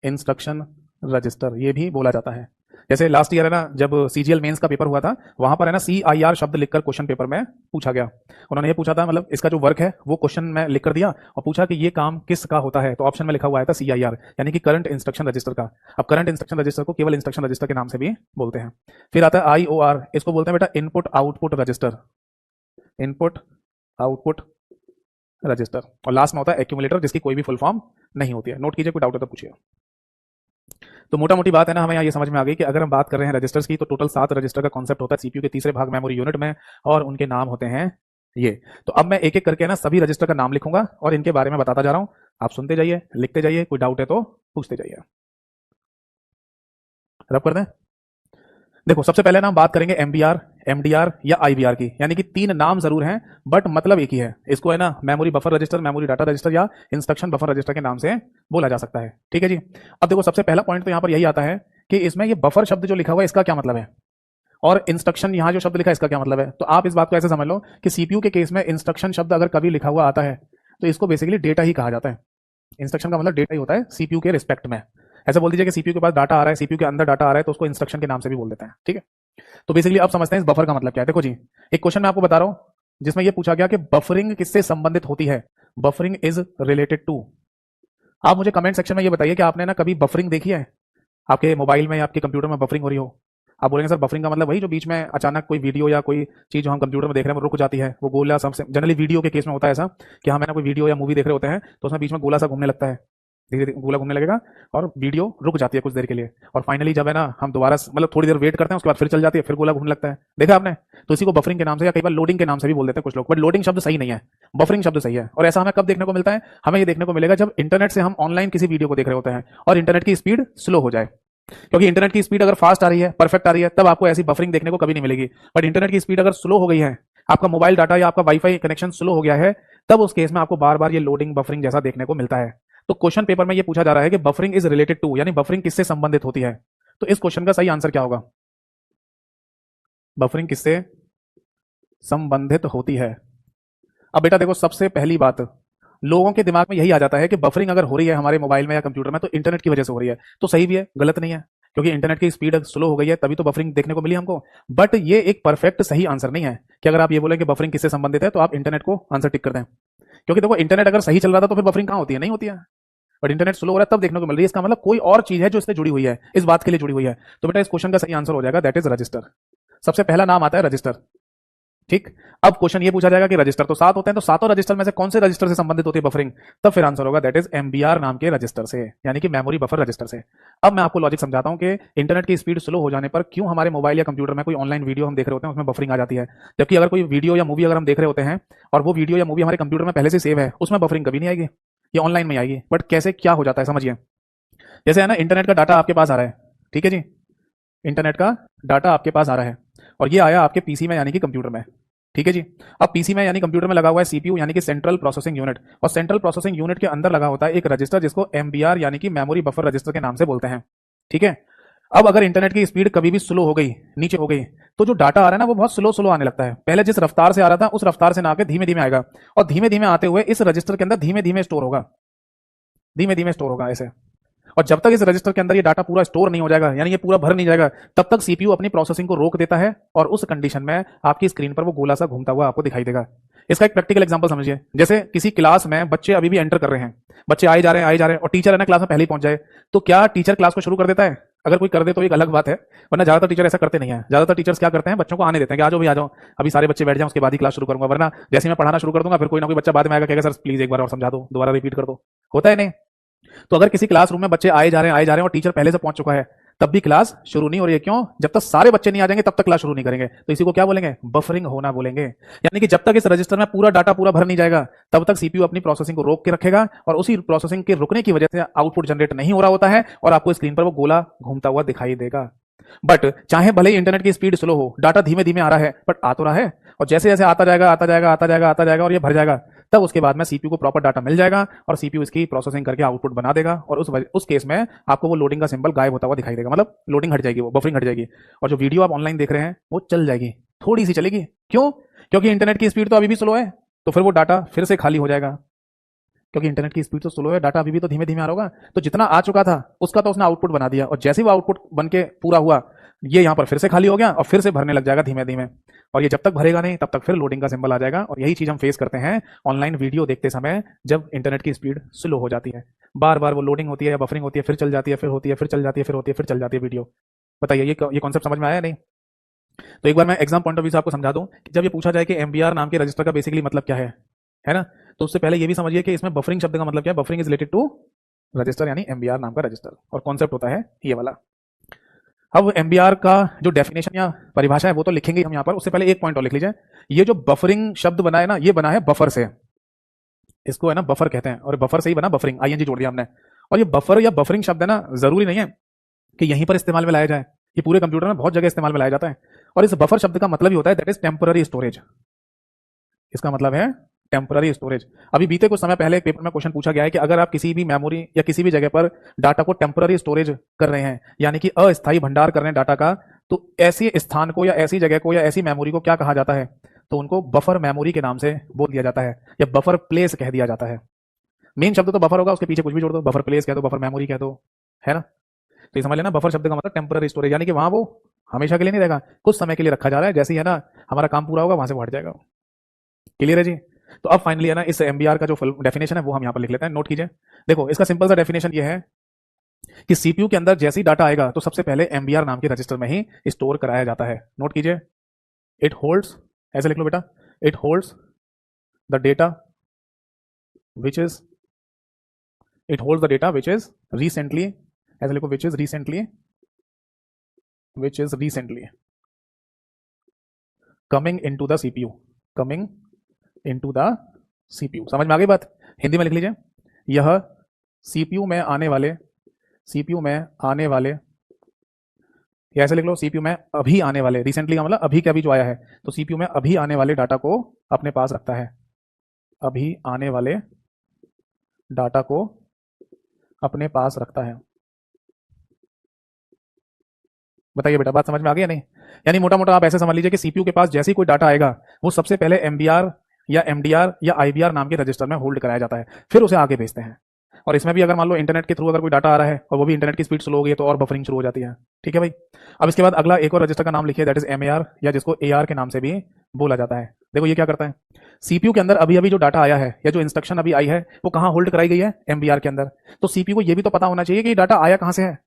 instruction register ये भी बोला जाता है। जैसे लास्ट ईयर है ना, जब सीजीएल मेंस का पेपर हुआ था, वहां पर है ना सीआईआर शब्द लिखकर क्वेश्चन पेपर में पूछा गया। उन्होंने ये पूछा था, मतलब इसका जो वर्क है वो क्वेश्चन में लिख कर दिया और पूछा कि ये काम किसका होता है, तो ऑप्शन में लिखा हुआ था सीआईआर यानी कि करंट इंस्ट्रक्शन रजिस्टर का। अब करंट इंस्ट्रक्शन रजिस्टर को केवल इंस्ट्रक्शन रजिस्टर के नाम से भी बोलते हैं। फिर आता है आईओआर, इसको बोलते हैं बेटा input output register. Input output register. और लास्ट में होता है एक्यूमुलेटर, जिसकी कोई भी फुल फॉर्म नहीं होती है। नोट कीजिए, कोई डाउट है तो पूछिए। तो मोटा मोटी बात है ना, हमें यहाँ ये समझ में आ गई कि अगर हम बात कर रहे हैं रजिस्टर्स की, तो टोटल 7 रजिस्टर का कॉन्सेप्ट होता है सीपीयू के तीसरे भाग मेमोरी यूनिट में, और उनके नाम होते हैं ये। तो अब मैं एक एक करके ना सभी रजिस्टर का नाम लिखूंगा और इनके बारे में बताता जा रहा हूं, आप सुनते जाइए, लिखते जाइए, कोई डाउट है तो पूछते जाइए। रब कर दें। देखो, सबसे पहले ना हम बात करेंगे एमबीआर, एमडीआर या आईबीआर की, यानी कि 3 नाम जरूर हैं बट मतलब एक ही है। इसको है ना memory buffer register, memory data register या इंस्ट्रक्शन बफर रजिस्टर के नाम से बोला जा सकता है, ठीक है जी। अब देखो, सबसे पहला पॉइंट तो यहां पर यही आता है कि इसमें ये बफर शब्द जो लिखा हुआ है इसका क्या मतलब है, और इंस्ट्रक्शन यहां जो शब्द लिखा है इसका क्या मतलब है। तो आप इस बात को ऐसे समझ लो कि सीपीयू के केस में इंस्ट्रक्शन शब्द अगर कभी लिखा हुआ आता है तो इसको बेसिकली डेटा ही कहा जाता है। इंस्ट्रक्शन का मतलब डेटा ही होता है सीपीयू के रिस्पेक्ट में। ऐसे बोल दीजिए कि सीपीयू के पास डाटा आ रहा है, सीपीयू के अंदर डाटा आ रहा है, तो उसको इंस्ट्रक्शन के नाम से भी बोल देते हैं, ठीक है। तो बेसिकली अब समझते हैं इस बफर का मतलब क्या है। देखो जी, एक क्वेश्चन मैं आपको बता रहा हूं जिसमें यह पूछा गया कि बफरिंग किससे संबंधित होती है, बफरिंग इज रिलेटेड टू। आप मुझे कमेंट सेक्शन में ये बताइए कि आपने ना कभी बफरिंग देखी है, आपके मोबाइल में या आपके कंप्यूटर में बफरिंग हो रही हो। आप बोलेंगे सर बफरिंग का मतलब वही जो बीच में अचानक कोई वीडियो या कोई चीज जो हम कंप्यूटर में देख रहे हैं वो रुक जाती है, वो गोला सा, जनरली वीडियो के केस में होता है ऐसा कि हम है ना कोई वीडियो या मूवी देख रहे होते हैं तो उसमें बीच में गोला सा घूमने लगता है, धीरे धीरे गोला घूमने लगेगा और वीडियो रुक जाती है कुछ देर के लिए, और फाइनली जब है ना हम दोबारा मतलब थोड़ी देर वेट करते हैं उसके बाद फिर चल जाती है, फिर गोला घूमने लगता है, देखा आपने। तो इसी को बफरिंग के नाम से या कई बार लोडिंग के नाम से भी बोल देते हैं कुछ लोग, बट लोडिंग शब्द सही नहीं है, बफरिंग शब्द सही है। और ऐसा हमें कब देखने को मिलता है, हमें ये देखने को मिलेगा जब इंटरनेट से हम ऑनलाइन किसी वीडियो को देख रहे होते हैं और इंटरनेट की स्पीड स्लो हो जाए, क्योंकि इंटरनेट की स्पीड अगर फास्ट आ रही है, परफेक्ट आ रही है, तब आपको ऐसी बफरिंग देखने को कभी नहीं मिलेगी। बट इंटरनेट की स्पीड अगर स्लो हो गई है, आपका मोबाइल डाटा या आपका वाईफाई कनेक्शन स्लो हो गया है, तब उस केस में आपको बार बार ये लोडिंग बफरिंग जैसा देखने को मिलता है। तो क्वेश्चन पेपर में ये पूछा जा रहा है कि बफरिंग इज रिलेटेड टू, यानी बफरिंग किससे संबंधित होती है। तो इस क्वेश्चन का सही आंसर क्या होगा, बफरिंग किससे संबंधित होती है। अब बेटा देखो, सबसे पहली बात लोगों के दिमाग में यही आ जाता है कि बफरिंग अगर हो रही है हमारे मोबाइल में या कंप्यूटर में तो इंटरनेट की वजह से हो रही है। तो सही भी है, गलत नहीं है, क्योंकि इंटरनेट की स्पीड स्लो हो गई है तभी तो बफरिंग देखने को मिली हमको। बट ये एक परफेक्ट सही आंसर नहीं है कि अगर आप ये बोलें कि बफरिंग किससे संबंधित है तो आप इंटरनेट को आंसर टिक कर दें, क्योंकि देखो इंटरनेट अगर सही चल रहा था तो फिर बफरिंग कहां होती है, नहीं होती है। बट इंटरनेट स्लो हो रहा है तब देखने को मिल रही है, इसका मतलब कोई और चीज है जो इससे जुड़ी हुई है, इस बात के लिए जुड़ी हुई है। तो बेटा इस क्वेश्चन का सही आंसर हो जाएगा दैट इज रजिस्टर। सबसे पहला नाम आता है रजिस्टर, ठीक। अब क्वेश्चन ये पूछा जाएगा कि रजिस्टर तो 7 होते हैं, तो सातों रजिस्टर में से कौन से रजिस्टर से संबंधित होती है बफरिंग, तब फिर आंसर होगा दैट इज एमबीआर नाम के रजिस्टर से, यानी कि मेमोरी बफर रजिस्टर से। अब मैं आपको लॉजिक समझाता हूं कि इंटरनेट की स्पीड स्लो हो जाने पर क्यों हमारे मोबाइल या कंप्यूटर में कोई ऑनलाइन वीडियो हम देख रहे होते हैं उसमें बफरिंग आ जाती है, जबकि अगर कोई वीडियो या मूवी अगर हम देख रहे होते हैं और वो वीडियो या मूवी हमारे कंप्यूटर में पहले से सेव है, उसमें बफरिंग कभी नहीं आएगी, ये ऑनलाइन में आएगी। बट कैसे क्या हो जाता है समझिए। जैसे है ना, इंटरनेट का डाटा आपके पास आ रहा है, ठीक है जी, इंटरनेट का डाटा आपके पास आ रहा है और ये आया आपके पीसी में यानी कि कंप्यूटर में, ठीक है जी। अब पीसी में यानी कंप्यूटर में लगा हुआ है सीपीयू यानी कि सेंट्रल प्रोसेसिंग यूनिट, और सेंट्रल प्रोसेसिंग यूनिट के अंदर लगा होता है एक रजिस्टर जिसको एमबीआर यानी कि मेमोरी बफर रजिस्टर के नाम से बोलते हैं। ठीक है। अब अगर इंटरनेट की स्पीड कभी भी स्लो हो गई, नीचे हो गई, तो जो डाटा आ रहा है ना वो बहुत स्लो स्लो आने लगता है। पहले जिस रफ्तार से आ रहा था उस रफ्तार से ना आके धीमे धीमे आएगा, और धीमे धीमे आते हुए इस रजिस्टर के अंदर धीमे धीमे स्टोर होगा, धीमे धीमे स्टोर होगा ऐसे। और जब तक इस रजिस्टर के अंदर ये डाटा पूरा स्टोर नहीं हो जाएगा, यानी ये पूरा भर नहीं जाएगा, तब तक सीपीयू अपनी प्रोसेसिंग को रोक देता है, और उस कंडीशन में आपकी स्क्रीन पर वो गोला सा घूमता हुआ आपको दिखाई देगा। इसका एक प्रैक्टिकल एग्जांपल समझिए। जैसे किसी क्लास में बच्चे अभी भी एंटर कर रहे हैं, बच्चे आए जा रहे हैं आए जा रहे हैं, और टीचर है ना क्लास में पहले ही पहुंच जाए, तो क्या टीचर क्लास को शुरू कर देता है? अगर कोई कर दे तो एक अलग बात है, वरना ज्यादातर टीचर ऐसा करते नहीं है। ज्यादातर टीचर्स क्या करते हैं, बच्चों को आने देते हैं कि आ जाओ भी आ जाओ, अभी सारे बच्चे बैठ जाओ, उसके बाद ही क्लास शुरू करूंगा। वरना जैसे ही मैं पढ़ाना शुरू कर दूंगा, फिर कोई ना कोई बच्चा बाद में आएगा, कहेगा सर प्लीज एक बार और समझा दो, दोबारा रिपीट कर दो। होता है नहीं? तो अगर किसी क्लासरूम में बच्चे आए जा रहे हैं आए जा रहे हैं और टीचर पहले से पहुंच चुका है, तब भी क्लास शुरू नहीं हो रही है, क्यों? जब तक सारे बच्चे नहीं आ जाएंगे तब तक क्लास शुरू नहीं करेंगे। तो इसी को क्या बोलेंगे? बफरिंग होना बोलेंगे। यानी कि जब तक इस रजिस्टर में पूरा डाटा पूरा भर नहीं जाएगा, तब तक सीपीयू अपनी प्रोसेसिंग को रोक के रखेगा, और उसी प्रोसेसिंग के रुकने की वजह से आउटपुट जनरेट नहीं हो रहा होता है, और आपको स्क्रीन पर वो गोला घूमता हुआ दिखाई देगा। बट चाहे भले ही इंटरनेट की स्पीड स्लो हो, डाटा धीमे धीमे आ रहा है, बट आ तो रहा है, और जैसे जैसे आता जाएगा आता जाएगा आता जाएगा आता जाएगा और ये भर जाएगा, तब उसके बाद में सीपीयू को प्रॉपर डाटा मिल जाएगा, और सीपीयू इसकी प्रोसेसिंग करके आउटपुट बना देगा, और उस केस में आपको वो लोडिंग का सिंबल गायब होता हुआ दिखाई देगा, मतलब लोडिंग हट जाएगी, वो बफरिंग हट जाएगी, और जो वीडियो आप ऑनलाइन देख रहे हैं वो चल जाएगी, थोड़ी सी चलेगी। क्यों? क्योंकि इंटरनेट की स्पीड तो अभी भी स्लो है, तो फिर वो डाटा फिर से खाली हो जाएगा, क्योंकि इंटरनेट की स्पीड तो स्लो है, डाटा अभी भी तो धीमे धीमे आ रहा होगा। तो जितना आ चुका था उसका तो उसने आउटपुट बना दिया, और जैसे ही वो आउटपुट बन के पूरा हुआ, ये यहां पर फिर से खाली हो गया और फिर से भरने लग जाएगा धीमे धीमे, और ये जब तक भरेगा नहीं तब तक फिर लोडिंग का सिंबल आ जाएगा। और यही चीज हम फेस करते हैं ऑनलाइन वीडियो देखते समय, जब इंटरनेट की स्पीड स्लो हो जाती है, बार बार वो लोडिंग होती है या बफरिंग होती है, फिर चल जाती है, फिर होती है, फिर चल जाती है, फिर होती है, फिर चल जाती है वीडियो। बताइए ये कॉन्सेप्ट समझ में आया नहीं? तो एक बार मैं एग्जाम पॉइंट ऑफ व्यू से आपको समझा दूं कि जब ये पूछा जाए कि एमबीआर नाम के रजिस्टर का बेसिकली मतलब क्या है ना? तो उससे पहले ये भी समझिए कि इसमें बफरिंग शब्द का मतलब क्या है। Buffering is related to register, यानी एमबीआर नाम का रजिस्टर, और कॉन्सेप्ट होता है ये वाला। अब एमबीआर का जो डेफिनेशन या परिभाषा है वो तो लिखेंगे हम यहाँ पर, उससे पहले एक पॉइंट और लिख लीजिए। ये जो बफरिंग शब्द बना है ना, ये बना है बफर से, इसको है ना बफर कहते हैं, और बफर से ही बना बफरिंग, आईएनजी जोड़ दिया हमने। और ये बफर या बफरिंग शब्द है ना, जरूरी नहीं है कि यहीं पर इस्तेमाल में लाया जाए, ये पूरे कंप्यूटर में बहुत जगह इस्तेमाल में लाया जाता है। और इस बफर शब्द का मतलब ही होता है दैट इज टेम्पररी स्टोरेज। इसका मतलब है टेम्पररी स्टोरेज। अभी बीते कुछ समय पहले एक पेपर में क्वेश्चन पूछा गया है कि अगर आप किसी भी मेमोरी या किसी भी जगह पर डाटा को टेम्पररी स्टोरेज कर रहे हैं, यानी कि अस्थायी भंडार कर रहे हैं डाटा का, तो ऐसी स्थान को या ऐसी जगह को या ऐसी मेमोरी को क्या कहा जाता है? तो उनको बफर मेमोरी के नाम से बोल दिया जाता है, या बफर प्लेस कह दिया जाता है। मेन शब्द तो बफर होगा, उसके पीछे कुछ भी जोड़ दो, बफर प्लेस कह दो, बफर मेमोरी कह दो, है ना? तो ये समझ लेना, बफर शब्द का मतलब टेम्पररी स्टोरेज, यानी कि वहां वो हमेशा के लिए नहीं रहेगा, कुछ समय के लिए रखा जा रहा है, जैसे ही है ना हमारा काम पूरा होगा वहां से वो हट जाएगा। क्लियर है जी? तो अब फाइनली है ना इस एमबीआर का जो फुल डेफिनेशन है वो हम यहाँ पर लिख लेते हैं, नोट कीजिए। देखो इसका सिंपल सा डेफिनेशन ये है कि सीपीयू के अंदर जैसे ही डाटा आएगा तो सबसे पहले एमबीआर नाम के रजिस्टर में ही स्टोर कराया जाता है। नोट कीजिए, इट होल्ड्स, ऐसे लिख लो बेटा, it holds the data which is, it holds the data which is recently, ऐसे लिखो, which is recently, which is recently coming into the CPU, coming into the CPU. समझ में आ गई बात? हिंदी में लिख लीजिए, यह सीपीयू में आने वाले, सीपीयू में आने वाले, या ऐसे लिख लो, सीपीयू में अभी आने वाले, रिसेंटली का मतलब अभी के अभी जो आया है, तो सीपीयू में अभी आने वाले डाटा को अपने पास रखता है, अभी आने वाले डाटा को अपने पास रखता है। बताइए बेटा, बात समझ में आ गई या नहीं? यानी मोटा मोटा आप ऐसे समझ लीजिए कि सीपीयू के पास जैसे ही कोई डाटा आएगा, वो सबसे पहले एमबीआर या एमडीआर या आईबीआर नाम के रजिस्टर में होल्ड कराया जाता है, फिर उसे आगे भेजते हैं। और इसमें भी अगर मान लो इंटरनेट के थ्रू अगर कोई डाटा आ रहा है और वो भी इंटरनेट की स्पीड स्लो हो गई है, तो और बफरिंग शुरू हो जाती है। ठीक है भाई? अब इसके बाद अगला एक और रजिस्टर का नाम लिखिए, दैट इज एमएआर, या जिसको एआर के नाम से भी बोला जाता है। देखो ये क्या करता है, सीपीयू के अंदर अभी अभी जो डाटा आया है या जो इंस्ट्रक्शन अभी आई है वो कहाँ होल्ड कराई गई है? एमबीआर के अंदर। तो सीपीयू को ये भी तो पता होना चाहिए कि डाटा आया कहाँ से है।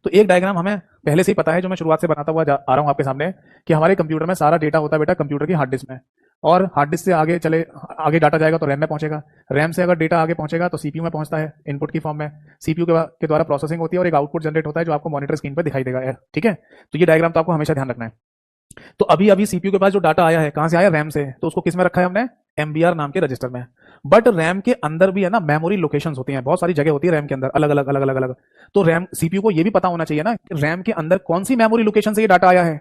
तो एक डायग्राम हमें पहले से ही पता है, जो मैं शुरुआत से बनाता हुआ आ रहा हूं आपके सामने, कि हमारे कंप्यूटर में सारा डेटा होता है बेटा कंप्यूटर की हार्ड डिस्क में, और हार्ड डिस्क से आगे चले, आगे डाटा जाएगा तो रैम में पहुंचेगा, रैम से अगर डेटा आगे पहुंचेगा तो सीपीयू में पहुंचता है इनपुट की फॉर्म में, सीपीयू के द्वारा प्रोसेसिंग होती है और एक आउटपुट जनरेट होता है जो आपको मॉनिटर स्क्रीन पर दिखाई देगा। ठीक है? तो ये डायग्राम तो आपको हमेशा ध्यान रखना है। तो अभी अभी सीपीयू के पास जो डाटा आया है कहां से आया? रैम से। तो उसको किस में रखा है हमने? एमबीआर नाम के रजिस्टर में। बट रैम के अंदर भी है ना मेमोरी लोकेशंस होती हैं, बहुत सारी जगह होती है रैम के अंदर, अलग अलग अलग अलग अलग। तो रैम, सीपीयू को ये भी पता होना चाहिए ना कि रैम के अंदर कौन सी मेमोरी लोकेशन से ये डाटा आया है।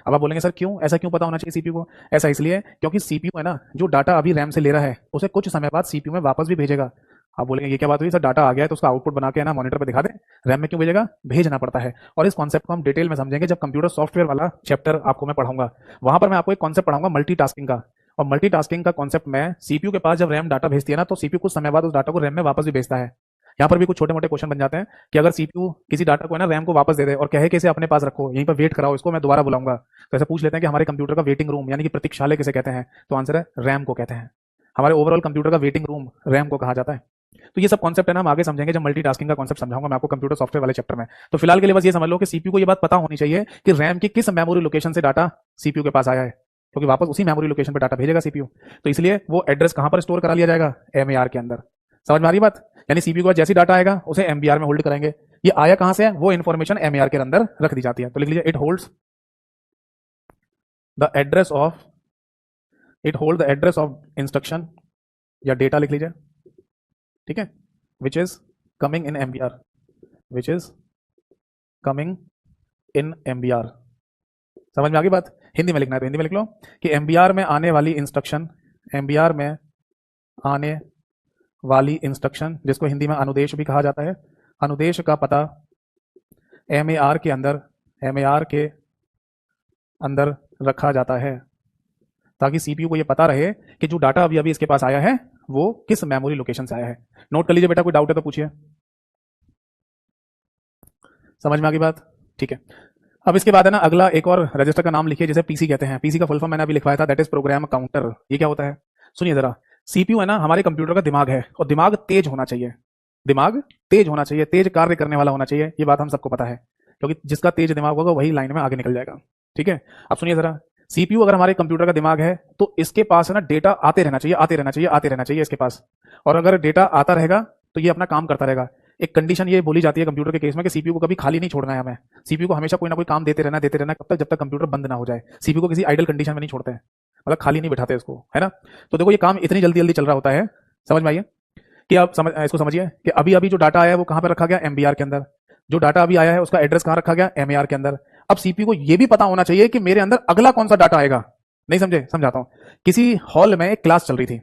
अब आप बोलेंगे सर क्यों, ऐसा क्यों पता होना चाहिए सीपीयू को? ऐसा इसलिए क्योंकि सीपीयू है ना जो डाटा अभी रैम से ले रहा है उसे कुछ समय बाद सीपीयू में वापस भी भेजेगा। आप बोलेंगे ये क्या बात हुई सर, डाटा आ गया है तो उसका आउटपुट बना के है ना मॉनिटर पे दिखा दें, रैम में क्यों भेजेगा, भेजना पड़ता है। और इस कॉन्सेप्ट को हम डिटेल में समझेंगे जब कंप्यूटर सॉफ्टवेयर वाला चैप्टर आपको मैं पढ़ाऊंगा। वहां पर मैं आपको एक कॉन्सेप्ट पढ़ाऊंगा मल्टीटास्किंग का। और मल्टीटास्किंग का कॉन्सेप्ट में सीपीयू के पास जब रैम डाटा भेजती है ना, तो सीपीयू कुछ समय बाद उस डाटा को रैम में वापस भी भेजता है। यहाँ पर भी कुछ छोटे मोटे क्वेश्चन बन जाते हैं कि अगर सीपीयू किसी डाटा को है ना रैम को वापस दे दे और कहे कि इसे अपने पास रखो, यहीं पर वेट कराओ, इसको मैं दोबारा बुलाऊंगा, तो ऐसे पूछ लेते हैं कि हमारे कंप्यूटर का वेटिंग रूम यानी कि प्रतीक्षालय किसे कहते हैं, तो आंसर है रैम को कहते हैं। हमारे ओवरऑल कंप्यूटर का वेटिंग रूम रैम को कहा जाता है। तो ये सब कॉन्सेप्ट है ना हम आगे समझेंगे जब मल्टीटास्किंग का कॉन्सेप्ट समझाऊंगा मैं आपको कंप्यूटर सॉफ्टवेयर वाले चैप्टर में। तो फिलहाल के लिए बस ये समझ लो कि सीपीयू को ये बात पता होनी चाहिए कि रैम की किस मेमोरी लोकेशन से डाटा सीपीयू के पास आया है, क्योंकि वापस उसी मेमोरी लोकेशन पर डाटा भेजेगा सीपीयू। तो इसलिए वो एड्रेस कहां पर स्टोर करा लिया जाएगा, एमएआर के अंदर। समझ में आ रही बात, यानी सीपीयू के पास जैसी डाटा आएगा उसे एमबीआर में होल्ड करेंगे। ये आया कहां से है, वो इन्फॉर्मेशन एमएआर के अंदर रख दी जाती है। तो लिख लीजिए it hold the address of instruction या डेटा लिख लीजिए, ठीक है, which is coming in MBR, which is coming in MBR. समझ में आ गई बात। हिंदी में लिखना है तो हिंदी में लिख लो कि एमबीआर में आने वाली इंस्ट्रक्शन, एमबीआर में आने वाली इंस्ट्रक्शन जिसको हिंदी में अनुदेश भी कहा जाता है, अनुदेश का पता एमएआर के अंदर रखा जाता है, ताकि सीपीयू को ये पता रहे कि जो डाटा अभी अभी इसके पास आया है वो किस मेमोरी लोकेशन से आया है। नोट कर लीजिए बेटा, कोई डाउट है तो पूछिए। समझ में आ गई बात, ठीक है। अब इसके बाद है ना अगला एक और रजिस्टर का नाम लिखिए जिसे पीसी कहते हैं। पीसी का फुल फॉर्म मैंने अभी लिखवाया था, दैट इज प्रोग्राम काउंटर। ये क्या होता है, सुनिए जरा। सीपीयू है ना हमारे कंप्यूटर का दिमाग है, और दिमाग तेज होना चाहिए, दिमाग तेज होना चाहिए, तेज कार्य करने वाला होना चाहिए। ये बात हम सबको पता है, क्योंकि जिसका तेज दिमाग होगा वही लाइन में आगे निकल जाएगा, ठीक है। अब सुनिए जरा, सीपीयू अगर हमारे कंप्यूटर का दिमाग है तो इसके पास है ना डेटा आते रहना चाहिए, आते रहना चाहिए, आते रहना चाहिए इसके पास। और अगर डेटा आता रहेगा तो ये अपना काम करता रहेगा। एक कंडीशन ये बोली जाती है कंप्यूटर के केस में कि सीपीयू को कभी खाली नहीं छोड़ना है हमें। सीपीयू को हमेशा कोई ना कोई काम देते रहना कब तक, जब तक कंप्यूटर बंद ना हो जाए। सीपीयू को किसी आइडल कंडीशन में नहीं छोड़ते हैं, मतलब खाली नहीं बिठाते इसको, है ना। तो देखो ये काम इतनी जल्दी जल्दी चल रहा होता है, समझ में आइए कि आप इसको समझिए कि अभी अभी जो डाटा आया है वो कहां पर रखा गया, एमबीआर के अंदर। जो डाटा अभी आया है उसका एड्रेस कहां रखा गया, एमएआर के अंदर। अब सीपीयू को यह भी पता होना चाहिए कि मेरे अंदर अगला कौन सा डाटा आएगा। नहीं समझे, समझाता हूं। किसी हॉल में एक क्लास चल रही थी,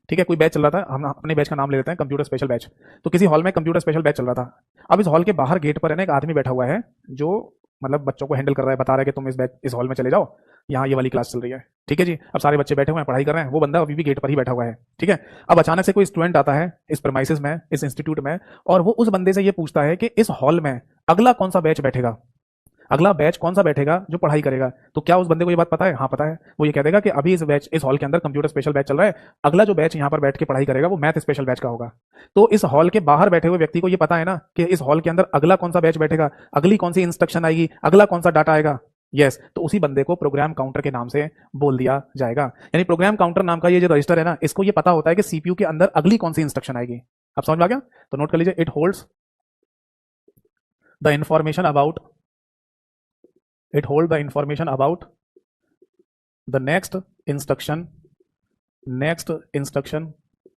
ठीक है, कोई बैच चल रहा था, हम अपने बैच का नाम ले लेते हैं कंप्यूटर स्पेशल बैच। तो किसी हॉल में कंप्यूटर स्पेशल बैच चल रहा था। अब इस हॉल के बाहर गेट पर है ना एक आदमी बैठा हुआ है जो मतलब बच्चों को हैंडल कर रहा है, बता रहा है कि तुम इस हॉल में चले जाओ, यहाँ ये वाली क्लास चल रही है, ठीक है जी। अब सारे बच्चे बैठे हुए हैं, पढ़ाई कर रहे हैं, वो बंदा अभी भी गेट पर ही बैठा हुआ है, ठीक है। अब अचानक से कोई स्टूडेंट आता है इस प्रेमाइसिस में, इस इंस्टीट्यूट में, और वो उस बंदे से ये पूछता है कि इस हॉल में अगला कौन सा बैच बैठेगा, अगला बैच कौन सा बैठेगा जो पढ़ाई करेगा। तो क्या उस बंदे को ये बात पता है, हाँ पता है। वो ये कह देगा कि अभी इस हॉल के अंदर कंप्यूटर स्पेशल बैच चल रहा है, अगला जो बैच यहाँ पर बैठ के पढ़ाई करेगा वो मैथ स्पेशल बैच का होगा। तो इस हॉल के बाहर बैठे हुए व्यक्ति को ये पता है ना कि इस हॉल के अंदर अगला कौन सा बैच बैठेगा, अगली कौन सी इंस्ट्रक्शन आएगी, अगला कौन सा डाटा आएगा। यस, तो उसी बंदे को प्रोग्राम काउंटर के नाम से बोल दिया जाएगा। यानी प्रोग्राम काउंटर नाम का ये जो रजिस्टर है ना, इसको ये पता होता है कि सीपीयू के अंदर अगली कौन सी इंस्ट्रक्शन आएगी। अब समझ में आ गया, तो नोट कर लीजिए, it holds the information about the next instruction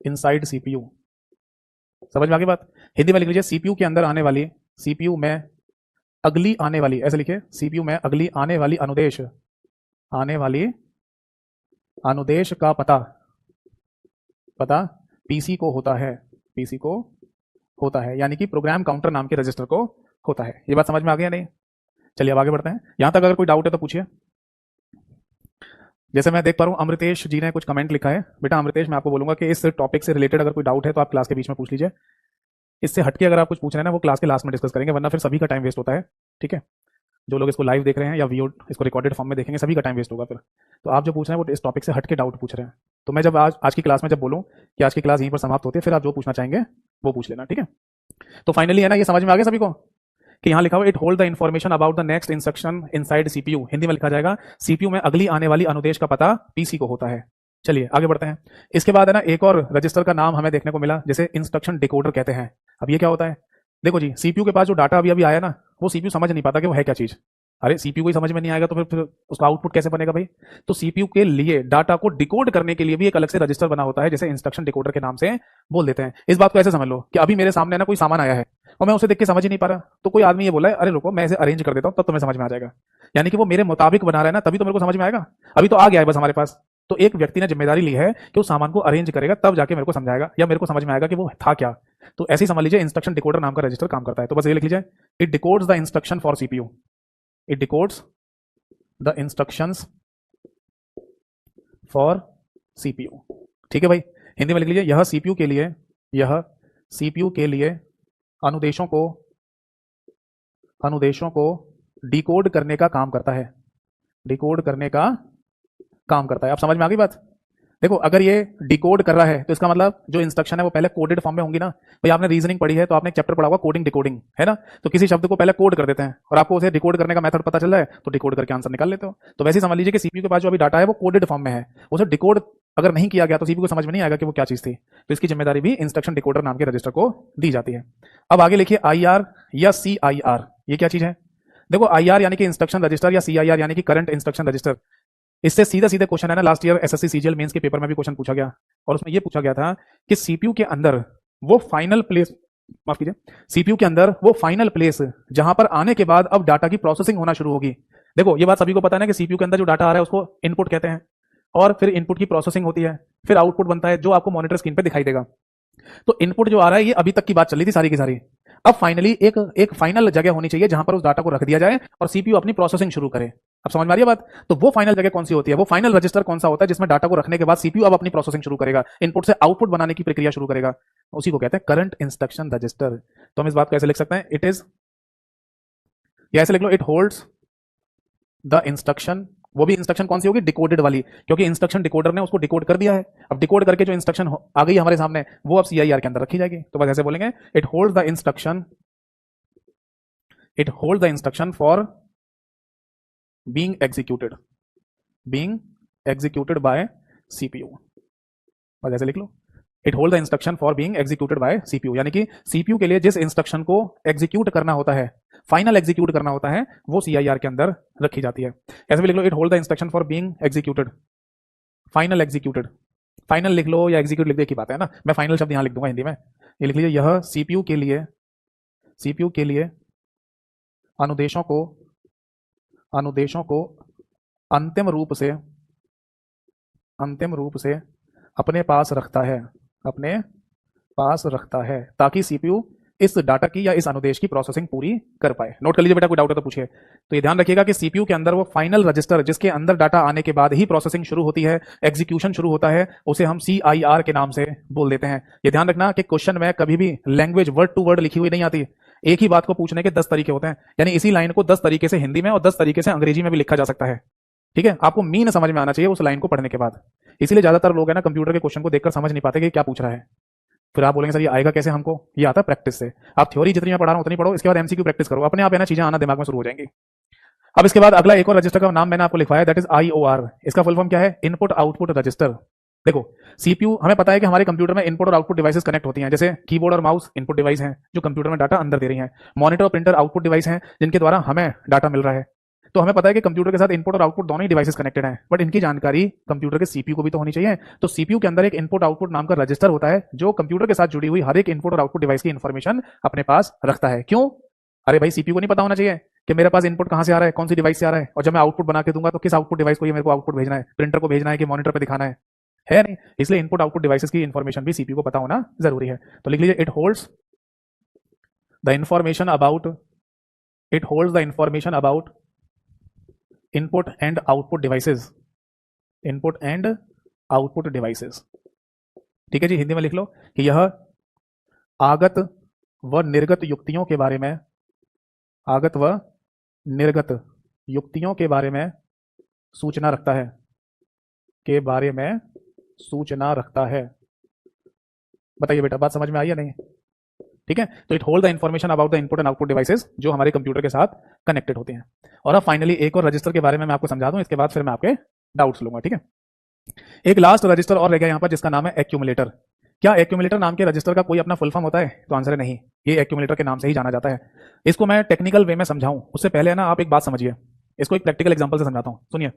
inside CPU। समझ में आ गई बात। हिंदी में लिख लीजिए, सीपीयू के अंदर आने वाली, सीपीयू में अगली आने वाली, ऐसे लिखे, सीपीयू में अगली आने वाली अनुदेश का पता पीसी को होता है, यानी कि प्रोग्राम काउंटर नाम के रजिस्टर को होता है। ये बात समझ में आ गया नहीं। चलिए अब आगे बढ़ते हैं। यहां तक अगर कोई डाउट है तो पूछिए। जैसे मैं देख पा रहा हूं अमृतेश जी ने कुछ कमेंट लिखा है। बेटा अमृतेश, मैं आपको बोलूंगा कि इस टॉपिक से रिलेटेड अगर कोई डाउट है तो आप क्लास के बीच में पूछ लीजिए। इससे हटके अगर आप कुछ पूछ रहे हैं ना, वो क्लास के लास्ट में डिस्कस करेंगे, वरना फिर सभी का टाइम वेस्ट होता है, ठीक है। जो लोग इसको लाइव देख रहे हैं या वीडियो इसको रिकॉर्डेड फॉर्म में देखेंगे, सभी का टाइम वेस्ट होगा फिर। तो आप जो पूछ रहे हैं वो इस टॉपिक से हटके डाउट पूछ रहे हैं। तो मैं जब आज की क्लास में जब बोलूं कि आज की क्लास यहीं पर समाप्त होती है, फिर आप जो पूछना चाहेंगे वो पूछ लेना, ठीक है। तो फाइनली है ना, ये समझ में आ गया सभी को कि यहां लिखा हुआ it hold the information about the next instruction inside CPU. Hindi में लिखा जाएगा, सीपीयू में अगली आने वाली अनुदेश का पता पीसी को होता है। चलिए आगे बढ़ते हैं। इसके बाद है ना एक और रजिस्टर का नाम हमें देखने को मिला, जिसे इंस्ट्रक्शन डिकोडर कहते हैं। अब ये क्या होता है, देखो जी, सीपीयू के पास जो डाटा अभी आया ना, वो सीपीयू समझ नहीं पाता कि वो है क्या चीज। अरे सीपीयू को ही समझ में नहीं आएगा तो फिर उसका आउटपुट कैसे बनेगा भाई। तो सीपीयू के लिए डाटा को डिकोड करने के लिए भी एक अलग से रजिस्टर बना होता है, जैसे इंस्ट्रक्शन डिकोडर के नाम से बोल देते हैं। इस बात को ऐसे समझ लो कि अभी मेरे सामने ना कोई सामान आया है और मैं उसे देख के समझ ही नहीं पा रहा, तो कोई आदमी ये बोला है, अरे रुको मैं इसे अरेंज कर देता हूं, तब तुम्हें समझ में आ जाएगा। यानी कि वो मेरे मुताबिक बना रहा है ना, तभी तो मेरे को समझ में आएगा। अभी तो आ गया है बस हमारे पास, तो एक व्यक्ति ने जिम्मेदारी ली है कि उस सामान को अरेंज करेगा, तब जाके मेरे को समझाएगा या मेरे को समझ में आएगा कि वो था क्या। तो ऐसे ही समझ लीजिए इंस्ट्रक्शन डिकोडर नाम का रजिस्टर काम करता है। तो बस ये लिख लीजिए, it डिकोड्स the instruction for CPU, it डिकोड्स the instructions for CPU. ठीक है भाई, हिंदी में लिख लीजिए, यह सीपीयू के लिए अनुदेशों को डिकोड करने का काम करता है, डिकोड करने का काम करता है। अब समझ में आ गई बात? देखो, अगर ये डिकोड कर रहा है तो इसका मतलब जो इंस्ट्रक्शन है वो पहले कोडेड फॉर्म में होंगी ना। भाई आपने रीजनिंग पढ़ी है तो आपने एक चैप्टर पढ़ा होगा कोडिंग डिकोडिंग, है ना। तो किसी शब्द को पहले कोड कर देते हैं और आपको उसे डिकोड करने का मेथड पता चल रहा है तो डिकोड करके आंसर निकाल लेते हो। तो वैसे ही समझ लीजिए कि सीपीयू के पास जो अभी डाटा है वो कोडेड फॉर्म में है, उसे डिकोड अगर नहीं किया गया तो सीपीयू को समझ में नहीं आएगा कि वो क्या चीज थी। तो इसकी जिम्मेदारी भी इंस्ट्रक्शन डिकोडर नाम के रजिस्टर को दी जाती है। अब आगे लिखिए IR या CIR, ये क्या चीज है? देखो, IR यानी कि इंस्ट्रक्शन रजिस्टर या CIR यानी कि करंट इंस्ट्रक्शन रजिस्टर। इससे सीधा सीधे क्वेश्चन है ना, last year SSC CGL mains के पेपर में भी क्वेश्चन पूछा गया और उसमें यह पूछा गया था कि सीपीयू के अंदर वो फाइनल प्लेस, माफ कीजिए, सीपीयू के अंदर वो फाइनल प्लेस जहां पर आने के बाद अब डाटा की प्रोसेसिंग होना शुरू होगी। देखो, ये बात सभी को पता है ना कि सीपीयू के अंदर जो डाटा आ रहा है उसको इनपुट कहते हैं और फिर इनपुट की प्रोसेसिंग होती है, फिर आउटपुट बनता है जो आपको मॉनिटर स्क्रीन पे दिखाई देगा। तो इनपुट जो आ रहा है ये अभी तक की बात चल रही थी सारी की सारी। अब फाइनली एक फाइनल जगह होनी चाहिए जहां पर उस डाटा को रख दिया जाए और सीपीयू अपनी प्रोसेसिंग शुरू करे। अब समझ में आ रही है बात? तो वो फाइनल जगह कौन सी होती है? वो फाइनल रजिस्टर कौन सा होता है जिसमें डाटा को रखने के बाद सीपीयू अब अपनी प्रोसेसिंग शुरू करेगा, इनपुट से आउटपुट बनाने की प्रक्रिया शुरू करेगा, उसी को कहते हैं करंट इंस्ट्रक्शन रजिस्टर। तो हम इस बात को ऐसे लिख सकते हैं, इट इज, या ऐसे लिख लो, इट होल्ड्स द इंस्ट्रक्शन। वो भी इंस्ट्रक्शन कौन सी होगी? डिकोडेड वाली, क्योंकि इंस्ट्रक्शन डिकोडर ने उसको डिकोड कर दिया है। अब डिकोड करके जो इंस्ट्रक्शन आ गई हमारे सामने वो अब सीआईआर के अंदर रखी जाएगी। तो बस ऐसे बोलेंगे, it holds the instruction for being executed by CPU. बस ऐसे लिख लो, it hold the instruction for being executed by CPU, यानी कि सीपीयू के लिए जिस इंस्ट्रक्शन को एग्जीक्यूट करना होता है, फाइनल एग्जीक्यूट करना होता है, वो सीआईआर के अंदर रखी जाती है। ऐसे भी लिख लो, it hold the instruction for being executed, final executed. Final लिख लो या एग्जीक्यूट लिख दे की बात है ना, मैं फाइनल शब्द यहां लिख दूंगा हिंदी में। ये लिख लीजिए, यह सीपीयू के लिए अनुदेशों को अंतिम रूप से अपने पास रखता है ताकि सीपीयू इस डाटा की या इस अनुदेश की प्रोसेसिंग पूरी कर पाए। नोट कर लीजिए बेटा, कोई डाउट है तो पूछिए। तो ये ध्यान रखिएगा कि सीपीयू के अंदर वो फाइनल रजिस्टर जिसके अंदर डाटा आने के बाद ही प्रोसेसिंग शुरू होती है, एग्जीक्यूशन शुरू होता है, उसे हम CIR के नाम से बोल देते हैं। ये ध्यान रखना कि क्वेश्चन में कभी भी लैंग्वेज वर्ड टू वर्ड लिखी हुई नहीं आती। एक ही बात को पूछने के 10 तरीके होते हैं, यानी इसी लाइन को 10 तरीके से हिंदी में और 10 तरीके से अंग्रेजी में भी लिखा जा सकता है। ठीक है, आपको मीन समझ में आना चाहिए उस लाइन को पढ़ने के बाद। इसीलिए ज्यादातर लोग है ना कंप्यूटर के क्वेश्चन को देखकर समझ नहीं पाते कि क्या पूछ रहा है। फिर आप बोलेंगे सर ये आएगा कैसे हमको? ये आता है प्रैक्टिस से। आप थ्योरी जितनी मैं पढ़ा रहा हूं उतनी पढ़ो, इसके बाद एमसीक्यू प्रैक्टिस करो, अपने आप है ना चीजें आना दिमाग में शुरू हो जाएंगी। अब इसके बाद अगला एक और रजिस्टर का नाम मैंने आपको लिखवाया, दैट इज IOR। इसका फुल फॉर्म क्या है? Input output register. देखो, सीपीयू, हमें पता है कि हमारे कंप्यूटर में इनपुट और आउटपुट डिवाइसेस कनेक्ट होती हैं, जैसे कीबोर्ड और माउस इनपुट डिवाइस हैं जो कंप्यूटर में डाटा अंदर दे रही हैं, मॉनिटर और प्रिंटर आउटपुट डिवाइस हैं जिनके द्वारा हमें डाटा मिल रहा है। तो हमें पता है कि कंप्यूटर के साथ इनपुट और आउटपुट दोनों ही डिवाइसेस कनेक्टेड हैं, बट इनकी जानकारी कंप्यूटर के सीपीयू को भी तो होनी चाहिए। तो सीपीयू के अंदर एक इनपुट आउटपुट नाम का रजिस्टर होता है जो कंप्यूटर के साथ जुड़ी हुई हर एक इनपुट और आउटपुट डिवाइस की इंफॉर्मेशन अपने पास रखता है। क्यों? अरे भाई, सीपीयू को नहीं पता होना चाहिए कि मेरे पास इनपुट कहां से आ रहा है, कौन सी डिवाइस से आ रहा है, और जब मैं आउटपुट बना के दूंगा तो किस आउटपुट डिवाइस को ये मेरे को आउटपुट भेजना है, प्रिंटर को भेजना है कि मॉनिटर पे दिखाना है नहीं। इसलिए इनपुट आउटपुट डिवाइसेस की इंफॉर्मेशन भी सीपीयू को पता होना जरूरी है। तो लिख लीजिए, it holds the information about input and output devices. ठीक है जी, हिंदी में लिख लो कि यह आगत व निर्गत युक्तियों के बारे में सूचना रखता है। बताइए बेटा, बात समझ में आई या नहीं? ठीक है, तो it hold the information about the input and output devices जो हमारे कंप्यूटर के साथ कनेक्टेड होते हैं। और अब फाइनली एक और रजिस्टर के बारे में मैं आपको समझा दूं, इसके बाद फिर मैं आपके डाउट्स लूंगा। ठीक है, एक लास्ट रजिस्टर और रह गया यहां पर जिसका नाम है एक्यूमुलेटर। क्या एक्यूमुलेटर नाम के रजिस्टर का कोई अपना फुल फॉर्म होता है? तो आंसर है नहीं, ये एक्यूमुलेटर के नाम से ही जाना जाता है। इसको मैं टेक्निकल वे में समझाऊं उससे पहले ना आप एक बात समझिए, इसको एक प्रैक्टिकल एग्जांपल से समझाता हूं। सुनिए,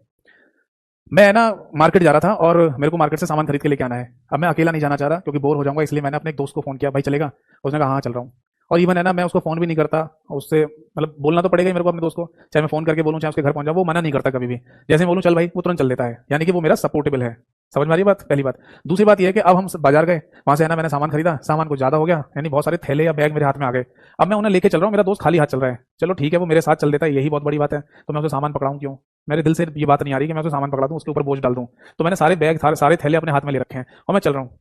मैं ना मार्केट जा रहा था और मेरे को मार्केट से सामान खरीद के लेके आना है। अब मैं अकेला नहीं जाना चाह रहा क्योंकि बोर हो जाऊंगा, इसलिए मैंने अपने एक दोस्त को फोन किया, भाई चलेगा? उसने कहा हाँ चल रहा हूँ। और इवन है ना, मैं उसको फोन भी नहीं करता, उससे मतलब बोलना तो पड़ेगा ही मेरे को अपने दोस्त को, चाहे मैं फोन करके बोलूं चाहे उसके घर पहुंच जाऊं, वो मना नहीं करता कभी भी। जैसे मैं बोलूं चल भाई, वो तुरंत चल देता है, यानी कि वो मेरा सपोर्टेबल है। समझ में आ रही है बात, पहली बात। दूसरी बात यह है कि अब हम बाजार गए, वहां से है ना मैंने सामान खरीदा, सामान कुछ ज्यादा हो गया, यानी बहुत सारे थैले या बैग मेरे हाथ में आ गए। अब मैं उन्हें लेके चल रहा हूँ, मेरा दोस्त खाली हाथ चल रहा है, चलो ठीक है वो मेरे साथ चल देता है, यही बहुत बड़ी बात है, तो मैं उसे सामान पकड़ाऊं क्यों? मेरे दिल से ये बात नहीं आ रही कि मैं उसे सामान पकड़ा दूं, उसके ऊपर बोझ डाल दूं। तो मैंने सारे बैग सारे थैले अपने हाथ में ले रखे हैं और मैं चल रहा हूँ।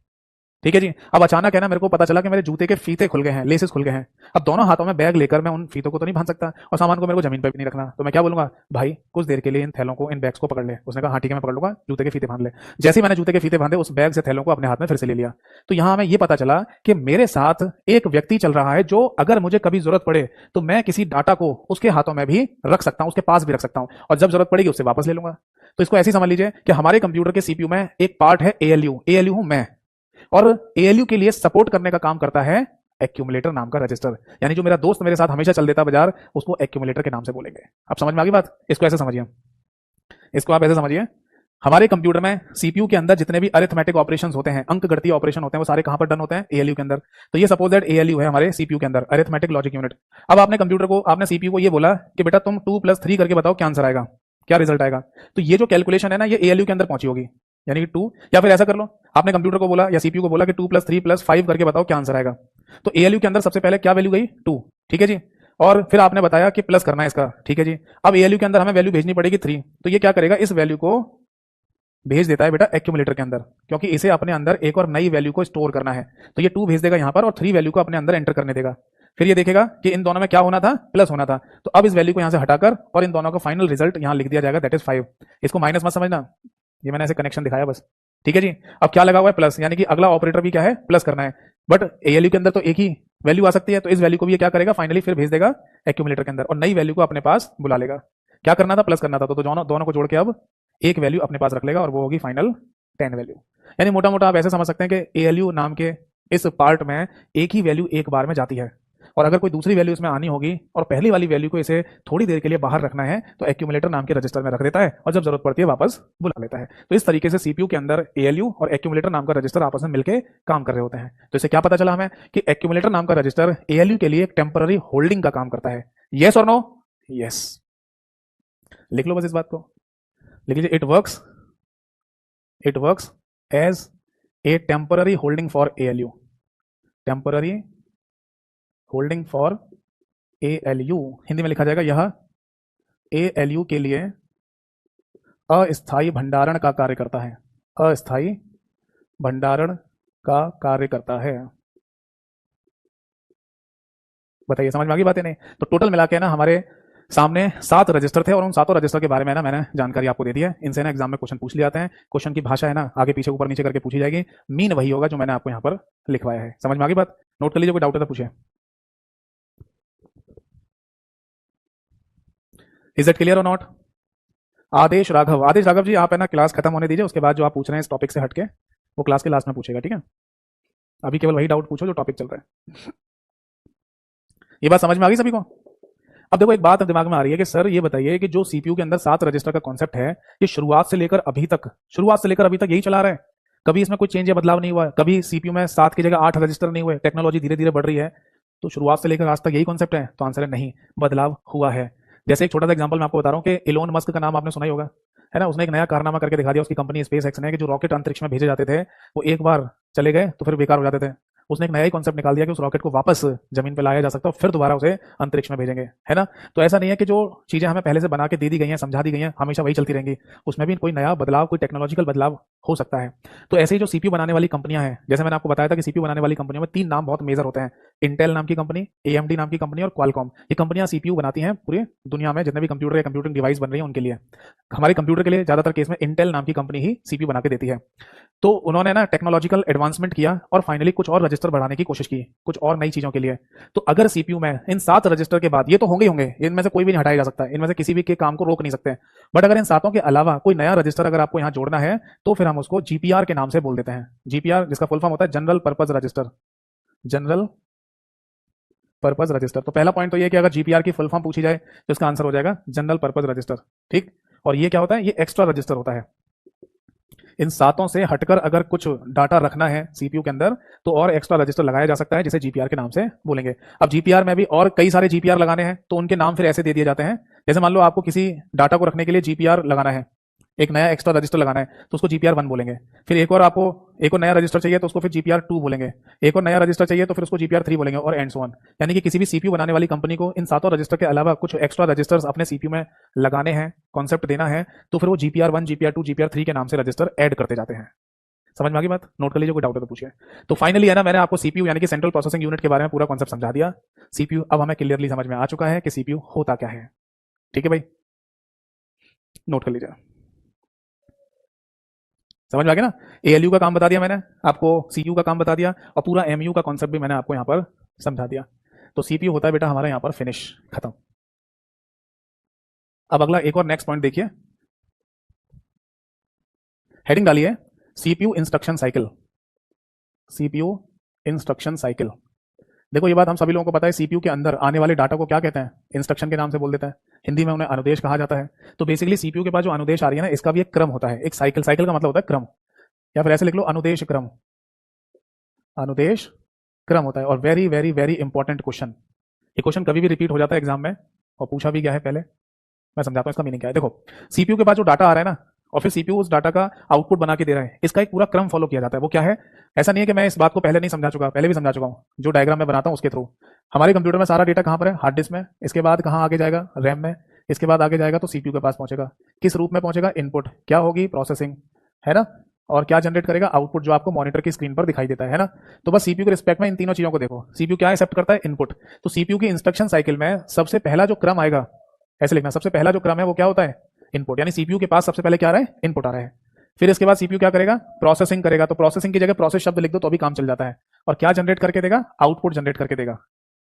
ठीक है जी। अब अचानक है ना मेरे को पता चला कि मेरे जूते के फीते खुल गए हैं, लेसेस खुल गए हैं। अब दोनों हाथों में बैग लेकर मैं उन फीतों को तो नहीं बांध सकता, और सामान को मेरे को जमीन पर भी नहीं रखना, तो मैं क्या बोलूंगा, भाई कुछ देर के लिए इन थैलों को, इन बैग्स को पकड़ ले। उसने कहा हाँ ठीक है मैं पकड़ लूंगा, जूते के फीते बांध ले। जैसे ही मैंने जूते के फीते बांधे, उस बैग से थैलों को अपने हाथ में फिर से ले लिया। तो यहां हमें यह पता चला कि मेरे साथ एक व्यक्ति चल रहा है जो अगर मुझे कभी जरूरत पड़े तो मैं किसी डाटा को उसके हाथों में भी रख सकता हूं, उसके पास भी रख सकता हूं, और जब जरूरत पड़ेगी उससे वापस ले लूंगा। तो इसको ऐसे ही समझ लीजिए कि हमारे कंप्यूटर के सीपीयू में एक पार्ट है एएलयू, एएलयू हूं मैं, और एएलयू के लिए सपोर्ट करने का काम करता है एक्यूमुलेटर नाम का रजिस्टर। यानी जो मेरा दोस्त मेरे साथ हमेशा चल देता बाजार, उसको एक्यूमुलेटर के नाम से बोलेंगे। अब समझ में आ गई बात? इसको ऐसे समझिए, इसको आप ऐसे समझिए, हमारे कंप्यूटर में सीपीयू के अंदर जितने भी अरिथमेटिक ऑपरेशंस होते हैं, अंक गणितीय ऑपरेशन होते हैं, वो सारे कहां पर डन होते हैं? एएलयू के अंदर। तो ये सपोज दैट एएलयू है हमारे सीपीयू के अंदर, अरिथमेटिक लॉजिक यूनिट। अब आपने कंप्यूटर को, आपने सीपीयू को ये बोला कि बेटा तुम 2+3 करके बताओ क्या आंसर आएगा, क्या रिजल्ट आएगा। तो ये जो कैलकुलेशन है ना, ये एएलयू के अंदर पहुंची होगी, यानी कि 2, या फिर ऐसा कर लो, आपने कंप्यूटर को बोला या सीपीयू को बोला कि 2+3+5 करके बताओ क्या आंसर आएगा। तो एएलयू के अंदर सबसे पहले क्या वैल्यू गई? 2, ठीक है जी। और फिर आपने बताया कि प्लस करना है इसका, ठीक है जी। अब एएलयू के अंदर हमें वैल्यू भेजनी पड़ेगी 3, तो ये क्या करेगा, इस वैल्यू को भेज देता है बेटा एक्यूमुलेटर के अंदर, क्योंकि इसे अपने अंदर एक और नई वैल्यू को स्टोर करना है। तो ये 2 भेज देगा यहां पर और 3 वैल्यू को अपने अंदर एंटर करने देगा। फिर ये देखेगा कि इन दोनों में क्या होना था, प्लस होना था। तो अब इस वैल्यू को यहां से हटाकर और इन दोनों का फाइनल रिजल्ट यहां लिख दिया जाएगा, दैट इज 5। इसको माइनस मत समझना, ये मैंने ऐसे कनेक्शन दिखाया बस, ठीक है जी। अब क्या लगा हुआ है? प्लस, यानी कि अगला ऑपरेटर भी क्या है? प्लस करना है। बट एएलयू के अंदर तो एक ही वैल्यू आ सकती है, तो इस वैल्यू को भी ये क्या करेगा, फाइनली फिर भेज देगा एक्यूमुलेटर के अंदर और नई वैल्यू को अपने पास बुला लेगा। क्या करना था? प्लस करना था, तो दोनों को जोड़ के अब एक वैल्यू अपने पास रख लेगा और वो होगी फाइनल 10 वैल्यू। यानी मोटा मोटा आप ऐसे समझ सकते हैं कि एएलयू नाम के इस पार्ट में एक ही वैल्यू एक बार में जाती है, और अगर कोई दूसरी वैल्यू इसमें आनी होगी और पहली वाली वैल्यू को इसे थोड़ी देर के लिए बाहर रखना है, तो एक्यूमुलेटर नाम के रजिस्टर में रख देता है और जब जरूरत पड़ती है वापस बुला लेता है। तो इस तरीके से सीपीयू के अंदर एएलयू और एक्यूमुलेटर नाम का रजिस्टर आपस में मिलकर काम कर रहे होते हैं। तो इससे क्या पता चला हमें कि एक्यूमुलेटर नाम का रजिस्टर एएलयू के लिए एक टेम्पररी होल्डिंग का काम करता है। यस और नो? यस। लिख लो बस इस बात को, लिख लीजिए, it works as a temporary holding for ALU, temporary holding for ALU. Hindi में लिखा जाएगा, यह एएलयू के लिए अस्थायी भंडारण का कार्य करता है, अस्थायी भंडारण का कार्य करता है। बताइए समझ में आ गई बातें? नहीं तो टोटल मिला के ना हमारे सामने 7 रजिस्टर थे और उन 7 रजिस्टर के बारे में ना मैंने जानकारी आपको दे दी है। इनसे ना एग्जाम में क्वेश्चन पूछ लिए जाते हैं। क्वेश्चन की भाषा है ना आगे पीछे ऊपर नीचे करके पूछी जाएगी, मीन वही होगा जो मैंने आपको यहाँ पर लिखवाया है। समझ में आ गई बात? नोट कर लीजिए, कोई डाउट है तो पूछे। इज इट क्लियर और नॉट? आदेश राघव जी, आप है ना क्लास खत्म होने दीजिए, उसके बाद जो आप पूछ रहे हैं इस टॉपिक से हटके वो क्लास के लास्ट में पूछेगा, ठीक है? अभी केवल वही डाउट पूछो जो टॉपिक चल रहा है। ये बात समझ में आ गई सभी को? अब देखो एक बात दिमाग में आ रही है कि सर ये बताइए कि जो सीपीयू के अंदर 7 रजिस्टर का कॉन्सेप्ट है, ये शुरुआत से लेकर अभी तक यही चला रहा है, कभी इसमें कोई चेंज या बदलाव नहीं हुआ है, कभी सीपीयू में 7 की जगह 8 रजिस्टर नहीं हुए, टेक्नोलॉजी धीरे धीरे बढ़ रही है, तो शुरुआत से लेकर आज तक यही कॉन्सेप्ट है? तो आंसर है नहीं, बदलाव हुआ है। जैसे एक छोटा सा एग्जांपल मैं आपको बता रहा हूँ कि इलोन मस्क का नाम आपने सुना ही होगा, है ना? उसने एक नया कारनामा करके दिखा दिया, उसकी कंपनी स्पेस एक्स ने, कि जो रॉकेट अंतरिक्ष में भेजे जाते थे वो एक बार चले गए तो फिर बेकार हो जाते थे। उसने एक नया ही कॉन्सेप्ट निकाल दिया कि उस रॉकेट को वापस जमीन पे लाया जा सकता है और फिर दोबारा उसे अंतरिक्ष में भेजेंगे, है ना? तो ऐसा नहीं है कि जो चीजें हमें पहले से बना के दे दी गई हैं, समझा दी गई हैं, हमेशा वही चलती रहेंगी, उसमें भी कोई नया बदलाव, कोई टेक्नोलॉजिकल बदलाव हो सकता है। तो ऐसे ही जो सीपीयू बनाने वाली कंपनियां हैं, जैसे मैंने आपको बताया था कि सीपीयू बनाने वाली कंपनियों में 3 नाम बहुत मेजर होते हैं, इंटेल नाम की कंपनी, एएमडी नाम की कंपनी और क्वालकॉम। ये कंपनियां सीपीयू बनाती हैं पूरी दुनिया में, जितने भी कंप्यूटर या कंप्यूटिंग डिवाइस बन रही है उनके लिए। हमारे कंप्यूटर के लिए ज्यादातर केस में इंटेल नाम की कंपनी ही सीपीयू बना के देती है। तो उन्होंने ना टेक्नोलॉजिकल एडवांसमेंट किया और फाइनली कुछ और रजिस्टर बढ़ाने की कोशिश की, कुछ और नई चीजों के लिए। तो अगर सीपीयू में इन 7 रजिस्टर के बाद, ये तो होंगे, इनमें से कोई भी नहीं हटाया जा सकता, इनमें से किसी भी के काम को रोक नहीं सकते, बट अगर इन 7 के अलावा कोई नया रजिस्टर अगर आपको यहां जोड़ना है तो फिर हम उसको जीपीआर के नाम से बोल देते हैं। जीपीआर जिसका फुल फॉर्म होता है general purpose register, general purpose register. तो पहला पॉइंट तो ये कि अगर जीपीआर की फुल फॉर्म पूछी जाए तो इसका आंसर हो जाएगा जनरल पर्पज रजिस्टर, ठीक? और ये क्या होता है? ये एक्स्ट्रा रजिस्टर होता है। इन सातों से हटकर अगर कुछ डाटा रखना है सीपीयू के अंदर तो और एक्स्ट्रा रजिस्टर लगाया जा सकता है, जिसे जीपीआर के नाम से बोलेंगे। अब जीपीआर में भी और कई सारे जीपीआर लगाने हैं तो उनके नाम फिर ऐसे दे दिए जाते हैं। जैसे मान लो आपको किसी डाटा को रखने के लिए जीपीआर लगाना है, एक नया एक्स्ट्रा रजिस्टर लगाना है तो उसको जीपीआर 1 बोलेंगे। फिर एक और आपको एक और नया रजिस्टर चाहिए तो उसको फिर जीपीआर 2 बोलेंगे। एक और नया रजिस्टर चाहिए तो फिर उसको जीपीआर 3 बोलेंगे, और एंड सो ऑन। यानी कि किसी भी सीपीयू बनाने वाली कंपनी को इन सातों रजिस्टर के अलावा कुछ एक्स्ट्रा रजिस्टर्स अपने सीपीयू में लगाने हैं, कॉन्सेप्ट देना है, तो फिर वो जीपीआर 1, जीपीआर 2, जीपीआर 3 के नाम से रजिस्टर ऐड करते जाते हैं। समझ में आ गई बात? नोट कर लीजिए, कोई डाउट है तो पूछिए। तो फाइनली है ना, मैंने आपको सीपीयू यानी कि सेंट्रल प्रोसेसिंग यूनिट के बारे में पूरा कॉन्सेप्ट समझा दिया। सीपीयू अब हमें क्लियरली समझ में आ चुका है कि सीपीयू होता क्या है। ठीक है भाई, नोट कर लीजिए। समझ में आ गया ना? एएलयू का काम बता दिया मैंने आपको, सीयू का काम बता दिया, और पूरा एमयू का कॉन्सेप्ट भी मैंने आपको यहां पर समझा दिया। तो सीपीयू होता है बेटा हमारा यहां पर फिनिश, खत्म। अब अगला एक और नेक्स्ट पॉइंट देखिए, हेडिंग डालिए CPU instruction cycle. CPU instruction cycle. देखो ये बात हम सभी लोगों को पता है, सीपीयू के अंदर आने वाले डाटा को क्या कहते हैं? इंस्ट्रक्शन के नाम से बोल देता है, हिंदी में उन्हें अनुदेश कहा जाता है। तो बेसिकली सीपीयू के पास जो अनुदेश आ रही है ना, इसका भी एक क्रम होता है, एक साइकिल। साइकिल का मतलब होता है क्रम, या फिर ऐसे लिख लो अनुदेश क्रम। अनुदेश क्रम होता है। और very very very important question, ये क्वेश्चन कभी भी रिपीट हो जाता है एग्जाम में, और पूछा भी गया है पहले। मैं समझाता हूं इसका मीनिंग क्या है। देखो सीपीयू के पास जो डाटा आ रहा है ना, और फिर सीपीयू उस डाटा का आउटपुट बना के दे रहा है, इसका एक पूरा क्रम फॉलो किया जाता है। वो क्या है? ऐसा नहीं है कि मैं इस बात को पहले नहीं समझा चुका, पहले भी समझा चुका हूं। जो डायग्राम मैं बनाता हूं उसके थ्रू, हमारे कंप्यूटर में सारा डेटा कहां पर है? हार्ड डिस्क में। इसके बाद कहां आगे जाएगा? रैम में। इसके बाद आगे जाएगा तो सीपीयू के पास पहुंचेगा। किस रूप में पहुंचेगा? इनपुट। क्या होगी? प्रोसेसिंग, है ना? और क्या जनरेट करेगा? आउटपुट, जो आपको मॉनिटर की स्क्रीन पर दिखाई देता है ना? तो बस सीपीयू के रिस्पेक्ट में इन तीनों चीजों को देखो। सीपीयू क्या एक्सेप्ट करता है? इनपुट। तो सीपीयू की इंस्ट्रक्शन साइकिल में सबसे पहला जो क्रम आएगा, ऐसे लिखना, सबसे पहला जो क्रम है वो क्या होता है? इनपुट। यानी सीपीयू के पास सबसे पहले क्या आ रहा है? इनपुट आ रहा है। फिर इसके बाद सीपीयू क्या करेगा? प्रोसेसिंग करेगा। तो प्रोसेसिंग की जगह प्रोसेस शब्द लिख दो तो भी काम चल जाता है। और क्या जनरेट करके देगा? आउटपुट जनरेट करके देगा,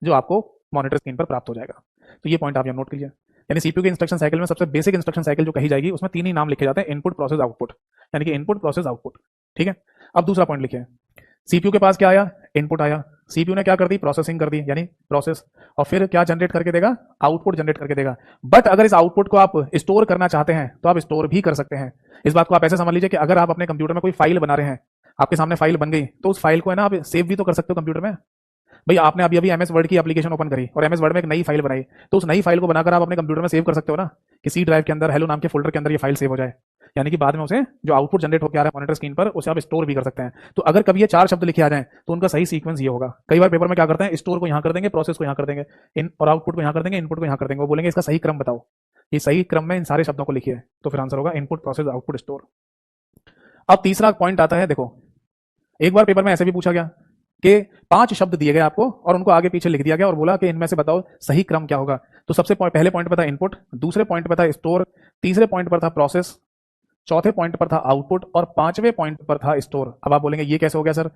जो आपको मॉनिटर स्क्रीन पर प्राप्त हो जाएगा। तो ये पॉइंट आप यहाँ नोट कीजिए। यानी सीपीयू की इंस्ट्रक्शन साइकिल में सबसे बेसिक इंस्ट्रक्शन साइकिल जो कही जाएगी, उसमें तीन ही नाम लिखे जाते हैं, इनपुट, प्रोसेस, आउटपुट। यानी कि इनपुट, प्रोसेस, आउटपुट। ठीक है। अब दूसरा पॉइंट लिखिए, सीपीयू के पास क्या आया? इनपुट आया। सीपीयू ने क्या कर दी? प्रोसेसिंग कर दी, यानी प्रोसेस। और फिर क्या जनरेट करके देगा? आउटपुट जनरेट करके देगा। बट अगर इस आउटपुट को आप स्टोर करना चाहते हैं तो आप स्टोर भी कर सकते हैं। इस बात को आप ऐसे समझ लीजिए कि अगर आप अपने कंप्यूटर में कोई फाइल बना रहे हैं, आपके सामने फाइल बन गई, तो उस फाइल को है ना आप सेव भी तो कर सकते हो कंप्यूटर में। भाई आपने अभी अभी एमएस वर्ड की एप्लीकेशन ओपन करी और एमएस वर्ड में एक नई फाइल बनाई, तो उस नई फाइल को बनाकर आप अपने कंप्यूटर में सेव कर सकते हो ना, कि सी ड्राइव के अंदर हेलो नाम के फोल्डर के अंदर ये फाइल सेव हो जाए। यानी कि बाद में उसे जो आउटपुट जनरेट होकर आ रहा है मॉनिटर स्क्रीन पर, उसे आप स्टोर भी कर सकते हैं। तो अगर कभी ये चार शब्द लिखे आ जाएं तो उनका सही सीक्वेंस ये होगा। कई बार पेपर में क्या करते हैं, स्टोर को यहाँ कर देंगे, प्रोसेस को यहाँ कर देंगे, इन और आउटपुट को यहाँ कर देंगे, इनपुट को यहाँ कर देंगे। वो बोलेंगे इसका सही क्रम बताओ। ये सही क्रम में इन सारे शब्दों को लिखिए, तो फिर आंसर होगा इनपुट, प्रोसेस, आउटपुट, स्टोर। अब तीसरा पॉइंट आता है, देखो एक बार पेपर में ऐसे भी पूछा गया कि 5 शब्द दिए गए आपको और उनको आगे पीछे लिख दिया गया और बोला कि इनमें से बताओ सही क्रम क्या होगा। तो सबसे पहले पॉइंट पर था इनपुट, दूसरे पॉइंट पर था स्टोर, तीसरे पॉइंट पर था प्रोसेस, चौथे पॉइंट पर था आउटपुट, और पांचवें पॉइंट पर था स्टोर। अब आप बोलेंगे ये कैसे हो गया सर?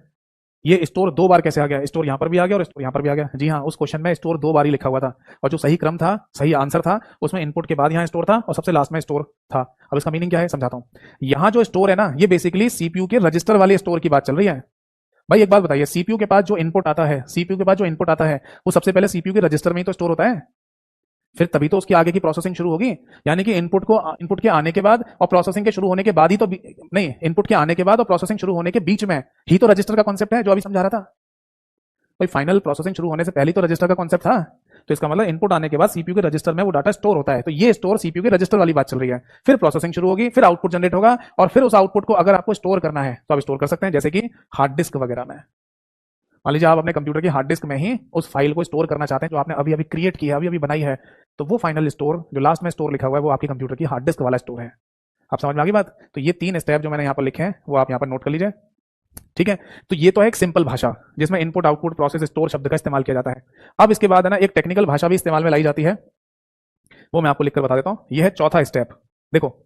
ये स्टोर 2 बार कैसे आ गया? स्टोर यहां पर भी आ गया और स्टोर यहां पर भी आ गया। जी हाँ, उस क्वेश्चन में स्टोर 2 बार ही लिखा हुआ था, और जो सही क्रम था, सही आंसर था, उसमें इनपुट के बाद यहां स्टोर था और सबसे लास्ट में स्टोर था। अब इसका मीनिंग क्या है समझाता हूं। यहां जो स्टोर है ना, ये बेसिकली सीपीयू के रजिस्टर वाले स्टोर की बात चल रही है। भाई एक बात बताइए, सीपीयू के पास जो इनपुट आता है, सीपीयू के पास जो इनपुट आता है, वो सबसे पहले सीपीयू के रजिस्टर में ही तो स्टोर होता है, फिर तभी तो उसकी आगे की प्रोसेसिंग शुरू होगी। यानी कि इनपुट के आने के बाद और प्रोसेसिंग के शुरू होने के बाद ही तो नहीं, इनपुट के आने के बाद और प्रोसेसिंग शुरू होने के बीच में ही तो रजिस्टर का कॉन्सेप्ट है, जो अभी समझा रहा था। भाई फाइनल प्रोसेसिंग शुरू होने से पहले तो रजिस्टर का कॉन्सेप्ट था। तो इसका मतलब इनपुट आने के बाद सीपीयू के रजिस्टर में वो डाटा स्टोर होता है। तो ये स्टोर सीपीयू के रजिस्टर वाली बात चल रही है। फिर प्रोसेसिंग शुरू होगी, फिर आउटपुट जनरेट होगा, और फिर उस आउटपुट को अगर आपको स्टोर करना है तो आप स्टोर कर सकते हैं, जैसे कि हार्ड डिस्क वगैरह में। मान लीजिए आप अपने कंप्यूटर की हार्ड डिस्क में ही उस फाइल को स्टोर करना चाहते हैं जो आपने अभी अभी क्रिएट की है, अभी अभी बनाई है, तो वो फाइनल स्टोर जो लास्ट में स्टोर लिखा हुआ है वो आपके कंप्यूटर की हार्ड डिस्क वाला स्टोर है। आप समझ में आ गई बात? तो ये 3 स्टेप जो मैंने यहाँ पर लिखे हैं वो आप यहाँ पर नोट कर लीजिए। ठीक है। तो ये तो है एक सिंपल भाषा जिसमें इनपुट, आउटपुट, प्रोसेस, स्टोर शब्द का इस्तेमाल किया जाता है। अब इसके बाद है ना एक टेक्निकल भाषा भी इस्तेमाल में लाई जाती है, वो मैं आपको लिखकर बता देता हूं। यह है चौथा स्टेप। देखो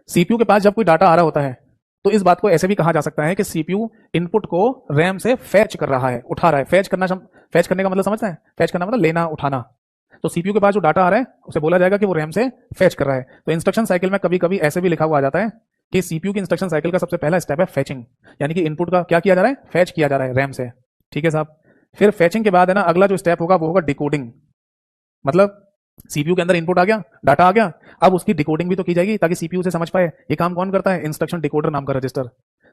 सीपीयू के पास जब कोई डाटा आ रहा होता है तो इस बात को ऐसे भी कहा जा सकता है कि सीपीयू इनपुट को रैम से फैच कर रहा है, उठा रहा है। फैच करने का मतलब समझते हैं? फैच करना मतलब लेना, उठाना। तो सीपीयू के पास जो डाटा आ रहा है उसे बोला जाएगा कि वो रैम से फैच कर रहा है। तो इंस्ट्रक्शन साइकिल में कभी कभी ऐसे भी लिखा हुआ आ जाता है कि सीपीयू की इंस्ट्रक्शन साइकिल का सबसे पहला स्टेप है फैचिंग। यानी कि इनपुट का क्या किया जा रहा है? फैच किया जा रहा है रैम से। ठीक है साहब। फिर फैचिंग के बाद है ना अगला जो स्टेप होगा वो होगा डिकोडिंग। मतलब सीपीयू के अंदर इनपुट आ गया, डाटा आ गया, अब उसकी डिकोडिंग भी तो की जाएगी ताकि सीपीयू से समझ पाए। ये काम कौन करता है? इंस्ट्रक्शन डिकोडर नाम का रजिस्टर।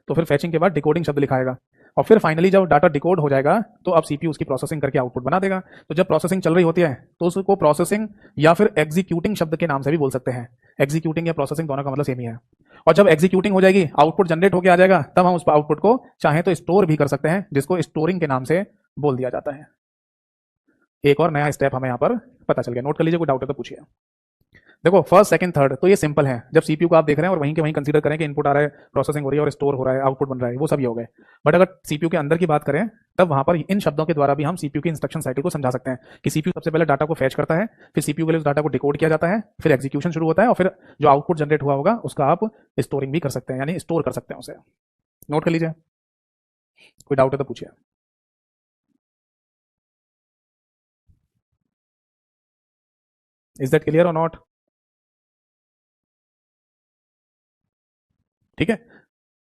तो फिर फैचिंग के बाद डिकोडिंग शब्द लिखाएगा और फिर फाइनली जब डाटा डिकोड हो जाएगा तो अब सीपीयू उसकी प्रोसेसिंग करके आउटपुट बना देगा। तो जब प्रोसेसिंग चल रही होती है तो उसको प्रोसेसिंग या फिर एग्जीक्यूटिंग शब्द के नाम से भी बोल सकते हैं। एग्जीक्यूटिंग या प्रोसेसिंग दोनों का मतलब सेम ही है। और जब एग्जीक्यूटिंग हो जाएगी, आउटपुट जनरेट होकर आ जाएगा, तब हम उस आउटपुट को चाहे तो स्टोर भी कर सकते हैं, जिसको स्टोरिंग के नाम से बोल दिया जाता है। एक और नया स्टेप हमें यहाँ पर पता चल गया। नोट कर लीजिए, कोई डाउट है तो पूछिए। देखो फर्स्ट सेकंड थर्ड तो ये सिंपल है। जब सीपीयू को आप देख रहे हैं और वहीं के वहीं कंसीडर करें कि इनपुट आ रहा है, प्रोसेसिंग हो रही है और स्टोर हो रहा है, आउटपुट बन रहा है, वो सब ये हो गए। बट अगर सीपीयू के अंदर की बात करें तब वहां पर इन शब्दों के द्वारा भी हम सीपीयू की इंस्ट्रक्शन साइकिल को समझा सकते हैं कि सीपीयू सबसे पहले डाटा को फैच करता है, फिर सीपीयू के लिए उस डाटा को डिकोड किया जाता है, फिर एग्जीक्यूशन शुरू होता है और फिर जो आउटपुट जनरेट हुआ होगा उसका आप स्टोरिंग भी कर सकते हैं, यानी स्टोर कर सकते हैं उसे। नोट कर लीजिए, कोई डाउट है तो पूछिए। इज दैट क्लियर और नॉट? ठीक है।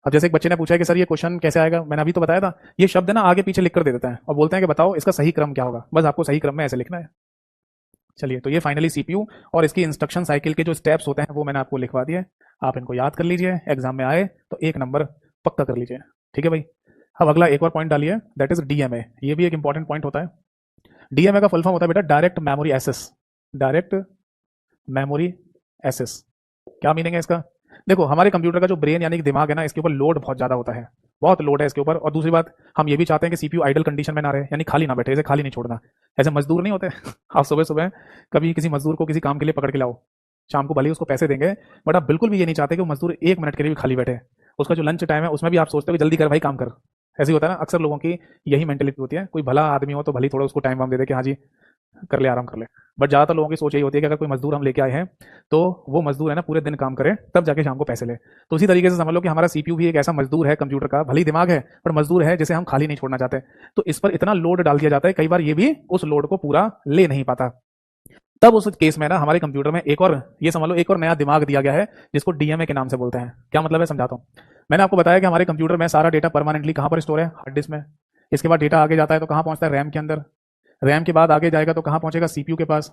अब जैसे एक बच्चे ने पूछा है कि सर ये क्वेश्चन कैसे आएगा, मैंने अभी तो बताया था, ये शब्द ना आगे पीछे लिख कर दे देता है और बोलते हैं कि बताओ इसका सही क्रम क्या होगा। बस आपको सही क्रम में ऐसे लिखना है। चलिए, तो ये फाइनली सीपीयू और इसकी इंस्ट्रक्शन साइकिल के जो स्टेप्स होते हैं वो मैंने आपको लिखवा दिए। आप इनको याद कर लीजिए, एग्जाम में आए तो 1 नंबर पक्का कर लीजिए। ठीक है भाई। अब अगला एक और पॉइंट डालिए, दैट इज डीएमए। ये भी एक इंपॉर्टेंट पॉइंट होता है। डीएमए का फुल फॉर्म होता है बेटा direct memory access. Direct memory access क्या मीनिंग है इसका? देखो हमारे कंप्यूटर का जो ब्रेन यानी कि दिमाग है ना, इसके ऊपर लोड बहुत ज्यादा होता है, बहुत लोड है इसके ऊपर। और दूसरी बात, हम ये भी चाहते हैं कि सीपीयू आइडल कंडीशन में ना रहे, यानी खाली ना बैठे, इसे खाली नहीं छोड़ना। ऐसे मजदूर नहीं होते आप सुबह सुबह कभी किसी मजदूर को किसी काम के लिए पकड़ के लाओ, शाम को भले ही उसको पैसे देंगे, बट आप बिल्कुल भी ये नहीं चाहते कि वो मजदूर 1 मिनट के लिए भी खाली बैठे। उसका जो लंच टाइम है उसमें भी आप सोचते हो कि जल्दी कर भाई काम कर। ऐसे ही होता है ना, अक्सर लोगों की यही मेंटेलिटी होती है। कोई भला आदमी हो तो भले ही थोड़ा उसको टाइम वाम दे दे कि हाँ जी कर ले, आराम कर ले। बट ज़्यादातर लोगों की सोच यही होती है कि अगर कोई मजदूर हम लेके आए हैं तो वो मजदूर है ना पूरे दिन काम करे तब जाके शाम को पैसे ले। तो उसी तरीके से समझ लो कि हमारा सीपीयू भी एक ऐसा मजदूर है कंप्यूटर का, भले ही दिमाग है पर मजदूर है जिसे हम खाली नहीं छोड़ना चाहते। तो इस पर इतना लोड डाल दिया जाता है, कई बार ये भी उस लोड को पूरा ले नहीं पाता। तब उस केस में ना हमारे कंप्यूटर में एक और, ये समझ लो एक और नया दिमाग दिया गया है जिसको डीएमए के नाम से बोलते हैं। क्या मतलब है समझाता हूँ। मैंने आपको बताया कि हमारे कंप्यूटर में सारा डेटा परमानेंटली कहाँ पर स्टोर है? हार्ड डिस्क में। इसके बाद डेटा आगे जाता है तो कहाँ पहुंचता है? रैम के अंदर। रैम के बाद आगे जाएगा तो कहाँ पहुंचेगा? सीपीयू के पास,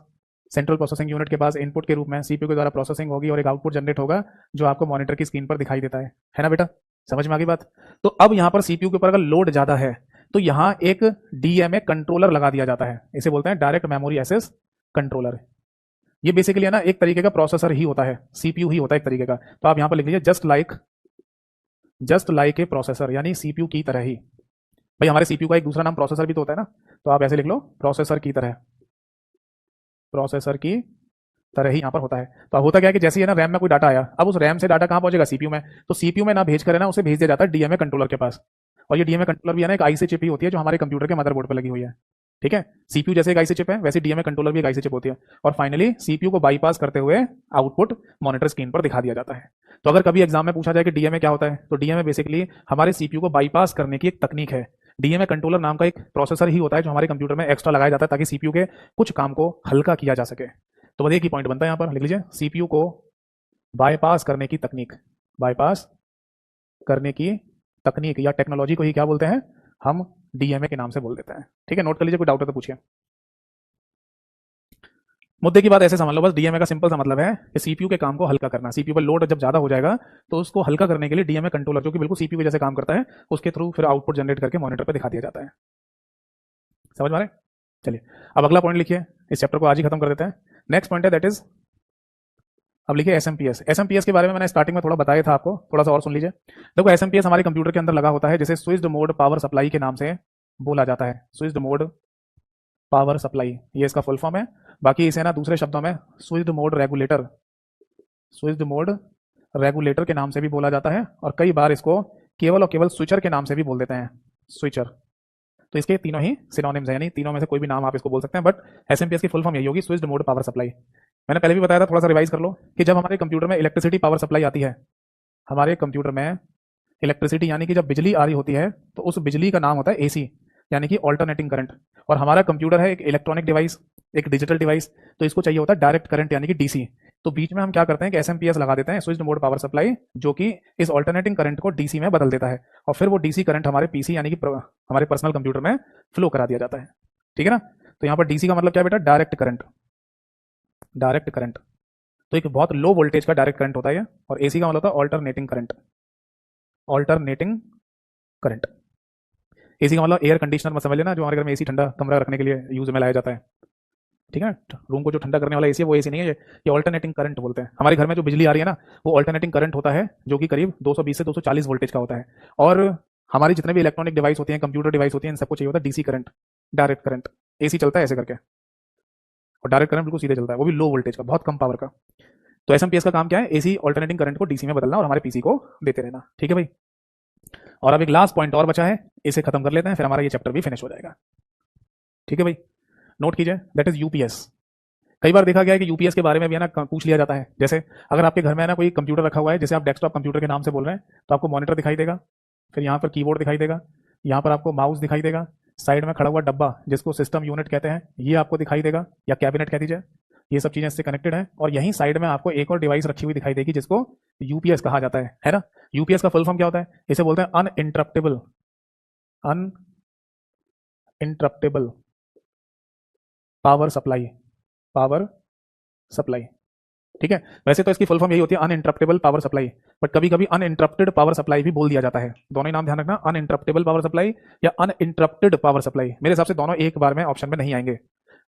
सेंट्रल प्रोसेसिंग यूनिट के पास। इनपुट के रूप में सीपीयू के द्वारा प्रोसेसिंग होगी और एक आउटपुट जनरेट होगा जो आपको मॉनिटर की स्क्रीन पर दिखाई देता है ना बेटा? समझ में आ गई बात? तो अब यहाँ पर सीपीयू के ऊपर अगर लोड ज्यादा है तो यहाँ एक डीएमए कंट्रोलर लगा दिया जाता है, इसे बोलते हैं डायरेक्ट मेमोरी एक्सेस कंट्रोलर। ये बेसिकली है ना एक तरीके का प्रोसेसर ही होता है, सीपीयू ही होता है एक तरीके का। तो आप यहां पर लिख लीजिए जस्ट लाइक ए प्रोसेसर, यानी सीपीयू की तरह ही। भाई हमारे सीपीयू का एक दूसरा नाम प्रोसेसर भी तो होता है ना, तो आप ऐसे लिख लो प्रोसेसर की तरह। प्रोसेसर की तरह ही यहाँ पर होता है। तो अब होता क्या है कि जैसे ही है ना रैम में कोई डाटा आया, अब उस रैम से डाटा कहाँ पहुंचेगा? सीपीयू में। तो सीपीयू में ना भेज कर है ना उसे भेज दिया जाता है डीएमए कंट्रोलर के पास। और ये डीएमए कंट्रोलर भी है ना एक आईसी चिप ही होती है जो हमारे कंप्यूटर के मदरबोर्ड पर लगी हुई है। ठीक है, सीपीयू जैसे एक आईसी चिप है वैसे डीएमए कंट्रोलर भी एक आईसी चिप होती है। और फाइनली सीपीयू को बाईपास करते हुए आउटपुट मॉनिटर स्क्रीन पर दिखा दिया जाता है। तो अगर कभी एग्जाम में पूछा जाए कि डीएमए क्या होता है, तो डीएमए बेसिकली हमारे सीपीयू को बाईपास करने की एक तकनीक है। डीएमए कंट्रोलर नाम का एक प्रोसेसर ही होता है जो हमारे कंप्यूटर में एक्स्ट्रा लगाया जाता है ताकि सीपीयू के कुछ काम को हल्का किया जा सके। तो बस एक ही पॉइंट बनता है यहाँ पर, लिख लीजिए सीपीयू को बाईपास करने की तकनीक। बाईपास करने की तकनीक या टेक्नोलॉजी को ही क्या बोलते हैं? हम डीएमए के नाम से बोल देते हैं। ठीक है, नोट कर लीजिए, कोई डाउट है तो पूछिए। मुद्दे की बात ऐसे समझ लो, बस डीएमए का सिंपल सा मतलब है कि सीपीयू के काम को हल्का करना। सीपीयू पर लोड जब ज्यादा हो जाएगा तो उसको हल्का करने के लिए डीएमए कंट्रोलर जो कि बिल्कुल सीपीयू के जैसे काम करता है उसके थ्रू फिर आउटपुट जनरेट करके मॉनिटर पर दिखा दिया जाता है। समझ में आ रहा है? चलिए अब अगला पॉइंट लिखिए, इस चैप्टर को आज ही खत्म कर देते हैं। नेक्स्ट पॉइंट है दैट इज, अब लिखिए एसएमपीएस। एसएमपीएस के बारे में मैंने स्टार्टिंग में थोड़ा बताया था आपको, थोड़ा सा और सुन लीजिए। देखो एसएमपीएस हमारे कंप्यूटर के अंदर लगा होता है जिसे स्विच्ड मोड पावर सप्लाई के नाम से बोला जाता है। स्विच्ड मोड पावर सप्लाई ये इसका फुल फॉर्म है। बाकी इसे ना दूसरे शब्दों में switched mode regulator, switched mode regulator के नाम से भी बोला जाता है और कई बार इसको केवल और केवल स्विचर के नाम से भी बोल देते हैं, स्विचर। तो इसके तीनों ही सिनोनिम्स हैं, यानी तीनों में से कोई भी नाम आप इसको बोल सकते हैं, बट एसएमपीएस की फुल फॉर्म यही होगी, स्विच्ड मोड पावर सप्लाई। मैंने पहले भी बताया था, थोड़ा सा रिवाइज कर लो कि जब हमारे कंप्यूटर में इलेक्ट्रिसिटी पावर सप्लाई आती है, हमारे कंप्यूटर में इलेक्ट्रिसिटी यानी कि जब बिजली आ रही होती है तो उस बिजली का नाम होता है एसी, यानी कि ऑल्टरनेटिंग करंट। और हमारा कंप्यूटर है एक इलेक्ट्रॉनिक डिवाइस, एक डिजिटल डिवाइस, तो इसको चाहिए होता है डायरेक्ट करंट यानी कि डीसी। तो बीच में हम क्या करते हैं कि एसएमपीएस लगा देते हैं, स्विच्ड मोड पावर सप्लाई, जो कि इस ऑल्टरनेटिंग करंट को डीसी में बदल देता है और फिर वो डीसी करंट हमारे पीसी यानी कि हमारे पर्सनल कंप्यूटर में फ्लो करा दिया जाता है। ठीक है ना? तो यहाँ पर डीसी का मतलब क्या है बेटा? Direct current. Direct current. तो एक बहुत लो वोल्टेज का डायरेक्ट करंट होता है ये, और एसी का मतलब होता है alternating current. Alternating current. AC का मतलब एयर कंडीशनर में समझ लेना, जो हमारे घर में एसी ठंडा कमरा रखने के लिए यूज में लाया जाता है, ठीक है। रूम को जो ठंडा करने वाला एसी है वो एसी नहीं है ये ऑल्टरनेटिंग करंट बोलते हैं। हमारे घर में जो बिजली आ रही है ना, वो ऑल्टरनेटिंग करंट होता है, जो कि करीब 220 से 240 वोल्टेज का होता है। और हमारी जितने भी इलेक्ट्रॉनिक डिवाइस होती हैं, कंप्यूटर डिवाइस होती हैं, इन सबको चाहिए होता है DC current, direct current. AC चलता है ऐसे करके, और डायरेक्ट करंट बिल्कुल सीधे चलता है, वो भी लो वोल्टेज का, बहुत कम पावर का। तो एसएमपीएस का काम क्या है? एसी ऑल्टरनेटिंग करंट को डीसी में बदलना और हमारे पीसी को देते रहना, ठीक है भाई। और अब एक लास्ट पॉइंट और बचा है, इसे खत्म कर लेते हैं, फिर हमारा ये चैप्टर भी फिनिश हो जाएगा, ठीक है भाई। नोट कीजिए, दैट इज यूपीएस। कई बार देखा गया है कि यूपीएस के बारे में भी है ना पूछ लिया जाता है। जैसे अगर आपके घर में है ना कोई कंप्यूटर रखा हुआ है, जैसे आप डेस्कटॉप कंप्यूटर के नाम से बोल रहे हैं, तो आपको मॉनिटर दिखाई देगा, फिर यहाँ पर कीबोर्ड दिखाई देगा, यहाँ पर आपको माउस दिखाई देगा, साइड में खड़ा हुआ डब्बा जिसको सिस्टम यूनिट कहते हैं ये आपको दिखाई देगा, या कैबिनेट कह दीजिए। ये सब चीजें इससे कनेक्टेड है, और यहीं साइड में आपको एक और डिवाइस रखी हुई दिखाई देगी जिसको यूपीएस कहा जाता है ना। यूपीएस का फुल फॉर्म क्या होता है? इसे बोलते हैं uninterruptible, uninterruptible power supply, power supply, ठीक है। वैसे तो इसकी फुल फॉर्म यही होती है अनइंटरप्टेबल पावर सप्लाई, बट कभी कभी अनइंटरप्टेड पावर सप्लाई भी बोल दिया जाता है। दोनों ही नाम ध्यान रखना, अनइंटरप्टेबल पावर सप्लाई या अनइंटरप्टेड पावर सप्लाई। मेरे हिसाब से दोनों एक बार में ऑप्शन में नहीं आएंगे।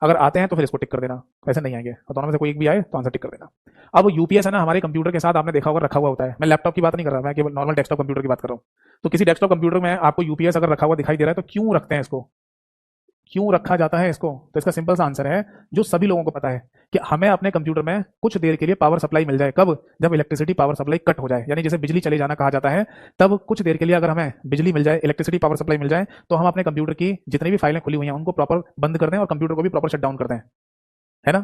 अगर आते हैं तो फिर इसको टिक कर देना, वैसे नहीं आएंगे, और दोनों में से कोई एक भी आए तो आंसर टिक कर देना। अब यूपीएस है ना हमारे कंप्यूटर के साथ आपने देखा होगा रखा हुआ होता है। मैं लैपटॉप की बात नहीं कर रहा, मैं केवल नॉर्मल डेस्कटॉप कंप्यूटर की बात कर रहा हूँ। तो किसी डेस्कटॉप कंप्यूटर में आपको यूपीएस अगर रखा हुआ दिखाई दे रहा है, तो क्यों रखते हैं इसको? क्यों रखा जाता है इसको? तो इसका सिंपल सा आंसर है, जो सभी लोगों को पता है, कि हमें अपने कंप्यूटर में कुछ देर के लिए पावर सप्लाई मिल जाए। कब? जब इलेक्ट्रिसिटी पावर सप्लाई कट हो जाए, यानी जैसे बिजली चले जाना कहा जाता है, तब कुछ देर के लिए अगर हमें बिजली मिल जाए, इलेक्ट्रिसिटी पावर सप्लाई मिल जाए, तो हम अपने कंप्यूटर की जितनी भी फाइलें खुली हुई हैं उनको प्रॉपर बंद कर दें और कंप्यूटर को भी प्रॉपर शट डाउन कर दें, है ना।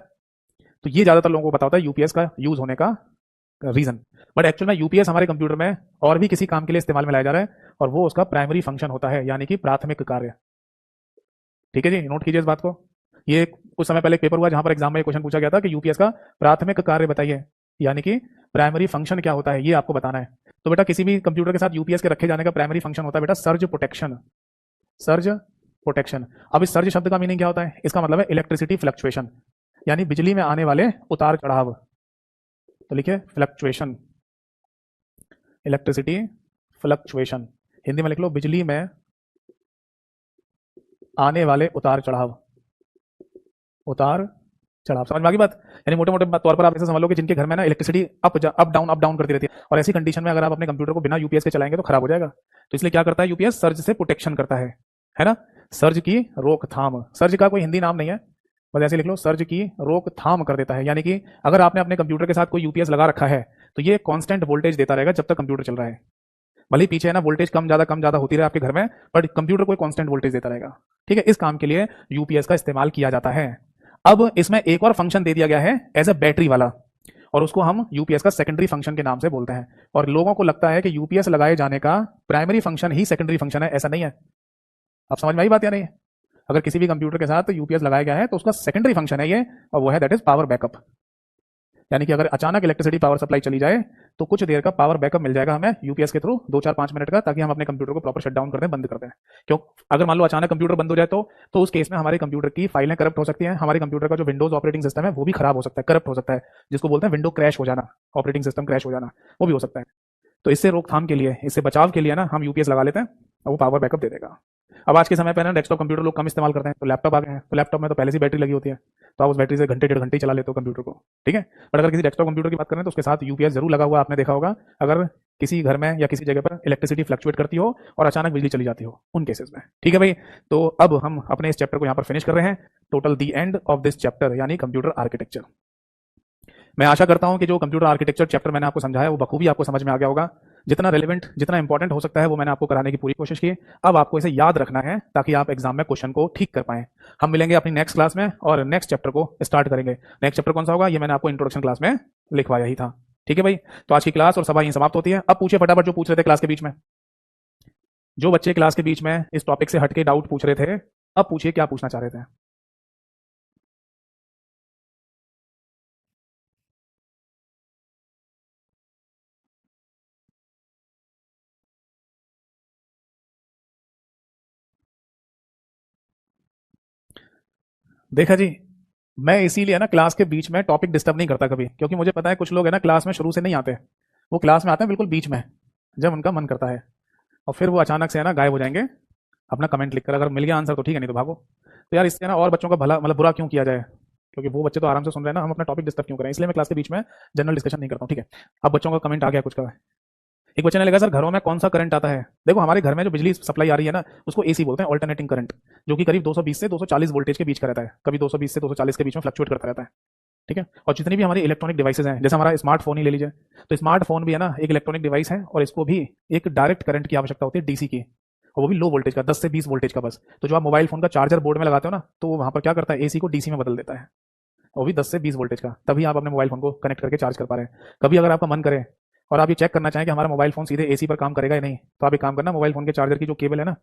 तो ये ज्यादातर लोगों को पता होता है यूपीएस का यूज होने का रीजन। बट एक्चुअल में यूपीएस हमारे कंप्यूटर में और भी किसी काम के लिए इस्तेमाल में लाया जा रहा है, और वो उसका प्राइमरी फंक्शन होता है, यानी कि प्राथमिक कार्य, ठीक है जी। नोट कीजिए इस बात को। ये कुछ समय पहले एक पेपर हुआ जहां पर एग्जाम में क्वेश्चन पूछा गया था कि यूपीएस का प्राथमिक कार्य बताइए, यानी कि प्राइमरी फंक्शन क्या होता है, ये आपको बताना है। तो बेटा किसी भी कंप्यूटर के साथ यूपीएस के रखे जाने का प्राइमरी फंक्शन होता है बेटा सर्ज प्रोटेक्शन, सर्ज प्रोटेक्शन। अब इस सर्ज शब्द का मीनिंग क्या होता है? इसका मतलब है इलेक्ट्रिसिटी फ्लक्चुएशन, यानी बिजली में आने वाले उतार चढ़ाव। तो लिखिए फ्लक्चुएशन, इलेक्ट्रिसिटी फ्लक्चुएशन। हिंदी में लिख लो बिजली में आने वाले उतार चढ़ाव, उतार चढ़ाव। समझ में आ गई बात? यानी मोटे मोटे तौर पर आप ऐसे समझ लो कि जिनके घर में ना इलेक्ट्रिसिटी अप डाउन करती रहती है, और ऐसी कंडीशन में अगर आप अपने कंप्यूटर को बिना यूपीएस के चलाएंगे तो खराब हो जाएगा। तो इसलिए क्या करता है यूपीएस? सर्ज से प्रोटेक्शन करता है ना। सर्ज की रोकथाम, सर्ज का कोई हिंदी नाम नहीं है, बस ऐसे लिख लो, सर्ज की रोकथाम कर देता है। यानी कि अगर आपने अपने कंप्यूटर के साथ कोई यूपीएस लगा रखा है, तो ये कांस्टेंट वोल्टेज देता रहेगा जब तक कंप्यूटर चल रहा है। भले ही पीछे है ना वोल्टेज कम ज्यादा होती रहे आपके घर में, बट कंप्यूटर को कांस्टेंट वोल्टेज देता रहेगा, ठीक है। इस काम के लिए यूपीएस का इस्तेमाल किया जाता है। अब इसमें एक और फंक्शन दे दिया गया है एज अ बैटरी वाला, और उसको हम यूपीएस का सेकेंडरी फंक्शन के नाम से बोलते हैं। और लोगों को लगता है कि यूपीएस लगाए जाने का प्राइमरी फंक्शन ही सेकेंडरी फंक्शन है, ऐसा नहीं है। आप समझ में आई बात या नहीं? अगर किसी भी कंप्यूटर के साथ यूपीएस लगाया गया है तो उसका सेकेंडरी फंक्शन है ये, और वो है दैट इज पावर बैकअप। यानी कि अगर अचानक इलेक्ट्रिसिटी पावर सप्लाई चली जाए तो कुछ देर का पावर बैकअप मिल जाएगा हमें यूपीएस के थ्रू, 2 4 5 मिनट का, ताकि हम अपने कंप्यूटर को प्रॉपर शट डाउन कर दें, बंद कर दें। क्यों? अगर मान लो अचानक कंप्यूटर बंद हो जाए तो उस केस में हमारे कंप्यूटर की फाइलें करप्ट हो सकती हैं, हमारे कंप्यूटर का जो विंडोज ऑपरेटिंग सिस्टम है वो भी खराब हो सकता है, करप्ट हो सकता है, जिसको बोलते हैं विंडो क्रैश हो जाना, ऑपरेटिंग सिस्टम क्रैश हो जाना, वो भी हो सकता है। तो इससे रोकथाम के लिए, इससे बचाव के लिए ना हम यूपीएस लगा लेते हैं, और वो पावर बैकअप दे देगा। अब आज के समय पे ना डेस्कटॉप कंप्यूटर लोग कम इस्तेमाल करते हैं, तो लैपटॉप आ गए हैं, तो लैपटॉप में तो पहले से बैटरी लगी होती है, तो आप उस बैटरी से घंटे 1.5 घंटे चला लेते हो कंप्यूटर को, ठीक है। बट अगर किसी डेस्कटॉप कंप्यूटर की बात करें तो उसके साथ यूपीएस जरूर लगा हुआ, आपने देखा होगा, अगर किसी घर में या किसी जगह पर इलेक्ट्रिसिटी फ्लक्चुएट करती हो और अचानक बिजली चली जाती हो, उन केसेस में, ठीक है भाई। तो अब हम अपने इस चैप्टर को यहाँ पर फिनिश कर रहे हैं, total the end of this chapter, यानी कंप्यूटर आर्किटेक्चर। मैं आशा करता हूं कि जो कंप्यूटर आर्किटेक्चर चैप्टर मैंने आपको समझाया वो बखूबी आपको समझ में आ गया होगा। जितना रेलेवेंट, जितना इंपॉर्टेंट हो सकता है वो मैंने आपको कराने की पूरी कोशिश की। अब आपको इसे याद रखना है ताकि आप एग्जाम में क्वेश्चन को ठीक कर पाएं। हम मिलेंगे अपनी नेक्स्ट क्लास में और नेक्स्ट चैप्टर को स्टार्ट करेंगे। नेक्स्ट चैप्टर कौन सा होगा ये मैंने आपको इंट्रोडक्शन क्लास में लिखवाया ही था, ठीक है भाई। तो आज की क्लास और सभा यहीं समाप्त होती है। अब पूछिए फटाफट जो पूछ रहे थे क्लास के बीच में, जो बच्चे क्लास के बीच में इस टॉपिक से हटके डाउट पूछ रहे थे, अब पूछिए क्या पूछना चाह रहे थे। देखा जी, मैं इसीलिए ना क्लास के बीच में टॉपिक डिस्टर्ब नहीं करता कभी, क्योंकि मुझे पता है कुछ लोग है ना क्लास में शुरू से नहीं आते, वो क्लास में आते हैं बिल्कुल बीच में जब उनका मन करता है, और फिर वो अचानक से है ना गायब हो जाएंगे अपना कमेंट लिखकर। अगर मिल गया आंसर तो ठीक है, नहीं तो भागो। तो यार इससे ना और बच्चों का भला मतलब बुरा क्यों किया जाए, क्योंकि वो बच्चे तो आराम से सुन रहे हैं ना, हम अपना टॉपिक डिस्टर्ब क्यों करें, इसलिए मैं क्लास के बीच में जनरल डिस्कशन नहीं करता हूँ, ठीक है। अब बच्चों का कमेंट आ गया कुछ का। एक बच्चे ने लिखा, सर घरों में कौन सा करंट आता है। देखो हमारे घर में जो बिजली सप्लाई आ रही है ना, उसको एसी बोलते हैं, ऑल्टरनेटिंग करंट, जो कि करीब 220 से 240 वोल्टेज के बीच का रहता है, कभी 220 से 240 के बीच में फ्लक्चुएट करता रहता है, ठीक है। और जितनी भी हमारी इलेक्ट्रॉनिक डिवाइसेज हैं, जैसे हमारा स्मार्टफोन ही ले लीजिए, तो स्मार्टफोन भी है ना एक इलेक्ट्रॉनिक डिवाइस है, और इसको भी एक डायरेक्ट करंट की आवश्यकता होती है, डीसी की, और वो भी लो वोल्टेज का, 10 से 20 वोल्टेज का बस। तो जो आप मोबाइल फोन का चार्जर बोर्ड में लगाते हो ना, तो वो वहां पर क्या करता है, एसी को डीसी में बदल देता है, वो भी 10 से 20 वोल्टेज का, तभी आप अपने मोबाइल फोन को कनेक्ट करके चार्ज कर पा रहे हैं। कभी अगर आपका मन करे और आप ये चेक करना चाहें कि हमारा मोबाइल फोन सीधे एसी पर काम करेगा या नहीं, तो आप एक काम करना, मोबाइल फोन के चार्जर की जो केबल है ना,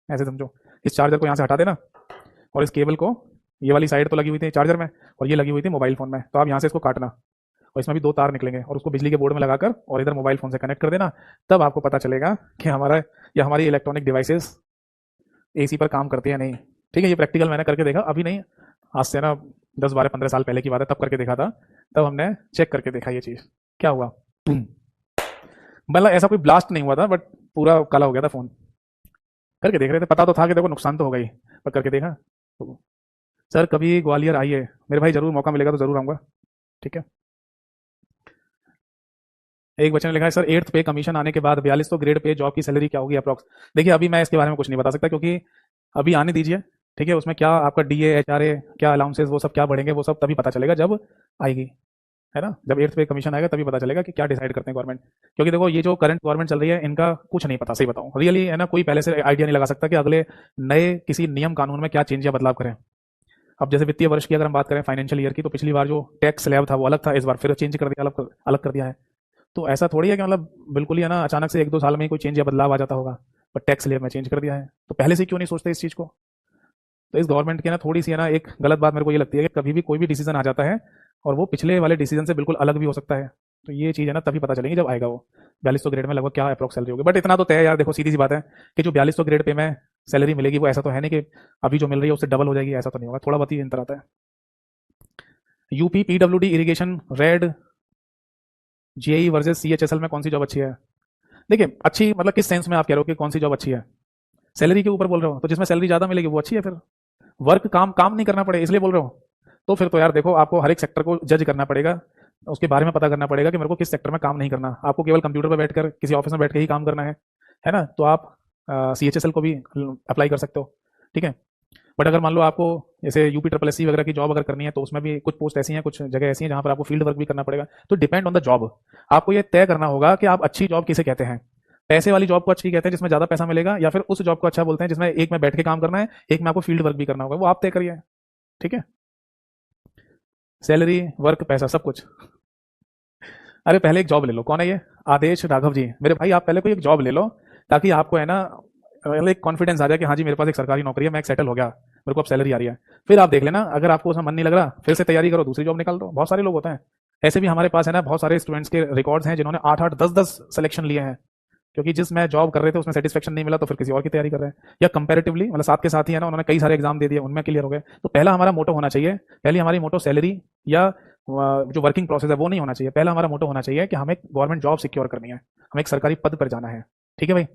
ऐसे समझो, इस चार्जर को यहाँ से हटा देना, और इस केबल को, ये वाली साइड तो लगी हुई थी चार्जर में और ये लगी हुई थी मोबाइल फोन में, तो आप यहाँ से इसको काटना, और इसमें भी दो तार निकलेंगे, और उसको बिजली के बोर्ड में लगाकर और इधर मोबाइल फोन से कनेक्ट कर देना। तब आपको पता चलेगा कि हमारा या हमारी इलेक्ट्रॉनिक डिवाइसेस एसी पर काम करती है नहीं, ठीक है। ये प्रैक्टिकल मैंने करके देखा, अभी नहीं, आज से ना 10 12 15 साल पहले की बात है, तब करके देखा था, तब हमने चेक करके देखा ये चीज़। क्या हुआ, मतलब ऐसा कोई ब्लास्ट नहीं हुआ था, बट पूरा काला हो गया था फोन। करके देख रहे थे, पता तो था कि देखो नुकसान तो होगा ही, पर करके देखा तो। सर कभी ग्वालियर आइए मेरे भाई, जरूर मौका मिलेगा तो जरूर आऊंगा, ठीक है। एक बच्चे ने लिखा है, सर 8th पे कमीशन आने के बाद 4200 ग्रेड पे जॉब की सैलरी क्या होगी अप्रॉक्स। देखिए अभी मैं इसके बारे में कुछ नहीं बता सकता, क्योंकि अभी आने दीजिए, ठीक है। उसमें क्या आपका डीए एचआरए क्या अलाउंसेस वो सब क्या बढ़ेंगे, वो सब तभी पता चलेगा जब आएगी, है ना। जब 8th पे कमीशन आएगा तभी पता चलेगा कि क्या डिसाइड करते हैं गवर्नमेंट। क्योंकि देखो ये जो करंट गवर्नमेंट चल रही है, इनका कुछ नहीं पता, सही बताऊं रियली, है ना, कोई पहले से आइडिया नहीं लगा सकता कि अगले नए किसी नियम कानून में क्या चेंज या बदलाव करें। अब जैसे वित्तीय वर्ष की अगर हम बात करें, फाइनेंशियल ईयर की, तो पिछली बार जो टैक्स स्लैब था वो अलग था, इस बार फिर चेंज कर दिया, अलग कर दिया है। तो ऐसा थोड़ी है कि मतलब बिल्कुल ही है ना अचानक से 1 2 साल में ही कोई चेंज या बदलाव आ जाता होगा, पर टैक्स स्लैब में चेंज कर दिया है, तो पहले से क्यों नहीं सोचते इस चीज़ को। तो इस गवर्नमेंट की ना थोड़ी सी है ना एक गलत बात मेरे को ये लगती है कि कभी भी कोई भी डिसीजन आ जाता है और वो पिछले वाले डिसीजन से बिल्कुल अलग भी हो सकता है। तो ये चीज़ है ना तभी पता चलेगी जब आएगा वो 4200 ग्रेड में लगभग क्या अप्रोक्स सैलरी होगी। बट इतना तो तय है यार, देखो सीधी सी बात है कि जो 4200 ग्रेड पे में सैलरी मिलेगी, वो ऐसा तो है नहीं कि अभी जो मिल रही है उससे डबल हो जाएगी, ऐसा तो नहीं होगा, थोड़ा बहुत ही अंतर आता है। यूपी पीडब्ल्यूडी इरिगेशन रेड जेई वर्सेस सीएचएसएल में कौन सी जॉब अच्छी है। देखिए अच्छी मतलब किस सेंस में आप कह रहे हो कि कौन सी जॉब अच्छी है, सैलरी के ऊपर बोल रहे हो, तो जिसमें सैलरी ज़्यादा मिलेगी वो अच्छी है। फिर वर्क काम काम नहीं करना पड़े इसलिए बोल रहे हो, तो फिर तो यार देखो आपको हर एक सेक्टर को जज करना पड़ेगा, उसके बारे में पता करना पड़ेगा कि मेरे को किस सेक्टर में काम नहीं करना। आपको केवल कंप्यूटर पर बैठकर किसी ऑफिस में बैठ के ही काम करना है ना, तो आप सीएचएसएल को भी अप्लाई कर सकते हो, ठीक है। बट अगर मान लो आपको जैसे यूपी ट्रिपल एस वगैरह की जॉब अगर करनी है, तो उसमें भी कुछ पोस्ट ऐसी हैं, कुछ जगह ऐसी हैं जहाँ पर आपको फील्ड वर्क भी करना पड़ेगा। तो डिपेंड ऑन द जॉब, आपको ये तय करना होगा कि आप अच्छी जॉब किसे कहते हैं। पैसे वाली जॉब को अच्छी कहते हैं जिसमें ज़्यादा पैसा मिलेगा, या फिर उस जॉब को अच्छा बोलते हैं जिसमें एक में बैठ के काम करना है, एक में आपको फील्ड वर्क भी करना होगा, वो आप तय करिए, ठीक है। सैलरी वर्क पैसा सब कुछ। अरे पहले एक जॉब ले लो, कौन है ये, आदेश राघव जी, मेरे भाई आप पहले कोई एक जॉब ले लो, ताकि आपको है ना मतलब एक कॉन्फिडेंस आ जाए कि हाँ जी मेरे पास एक सरकारी नौकरी है, मैं एक सेटल हो गया, मेरे को अब सैलरी आ रही है। फिर आप देख लेना, अगर आपको उसमें मन नहीं लग रहा फिर से तैयारी करो, दूसरी जॉब निकाल दो, बहुत सारे लोग होते हैं ऐसे भी हमारे पास, है ना। बहुत सारे स्टूडेंट्स के रिकॉर्ड्स हैं जिन्होंने 8 8 10 10 सिलेक्शन लिए हैं, क्योंकि जिसमें जॉब कर रहे थे उसमें सेटिस्फेक्शन नहीं मिला, तो फिर किसी और की तैयारी कर रहे हैं, या कंपैरेटिवली मतलब साथ के साथ ही है ना उन्होंने कई सारे एग्जाम दे दिए, उनमें क्लियर हो गए। तो पहला हमारा मोटो होना चाहिए, पहली हमारी मोटो सैलरी या जो वर्किंग प्रोसेस है वो नहीं होना चाहिए, पहला हमारा मोटो होना चाहिए कि हमें गवर्नमेंट जॉब सिक्योर करनी है, हमें एक सरकारी पद पर जाना है, ठीक है भाई।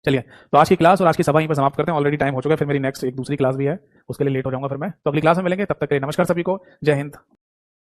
चलिए, तो आज की क्लास और आज की सभा यहीं पर समाप्त करते हैं, ऑलरेडी टाइम हो चुका है, फिर मेरी नेक्स्ट एक दूसरी क्लास भी है, उसके लिए लेट हो जाऊंगा फिर मैं। तो अगली क्लास में मिलेंगे, तब तक के लिए नमस्कार सभी को, जय हिंद।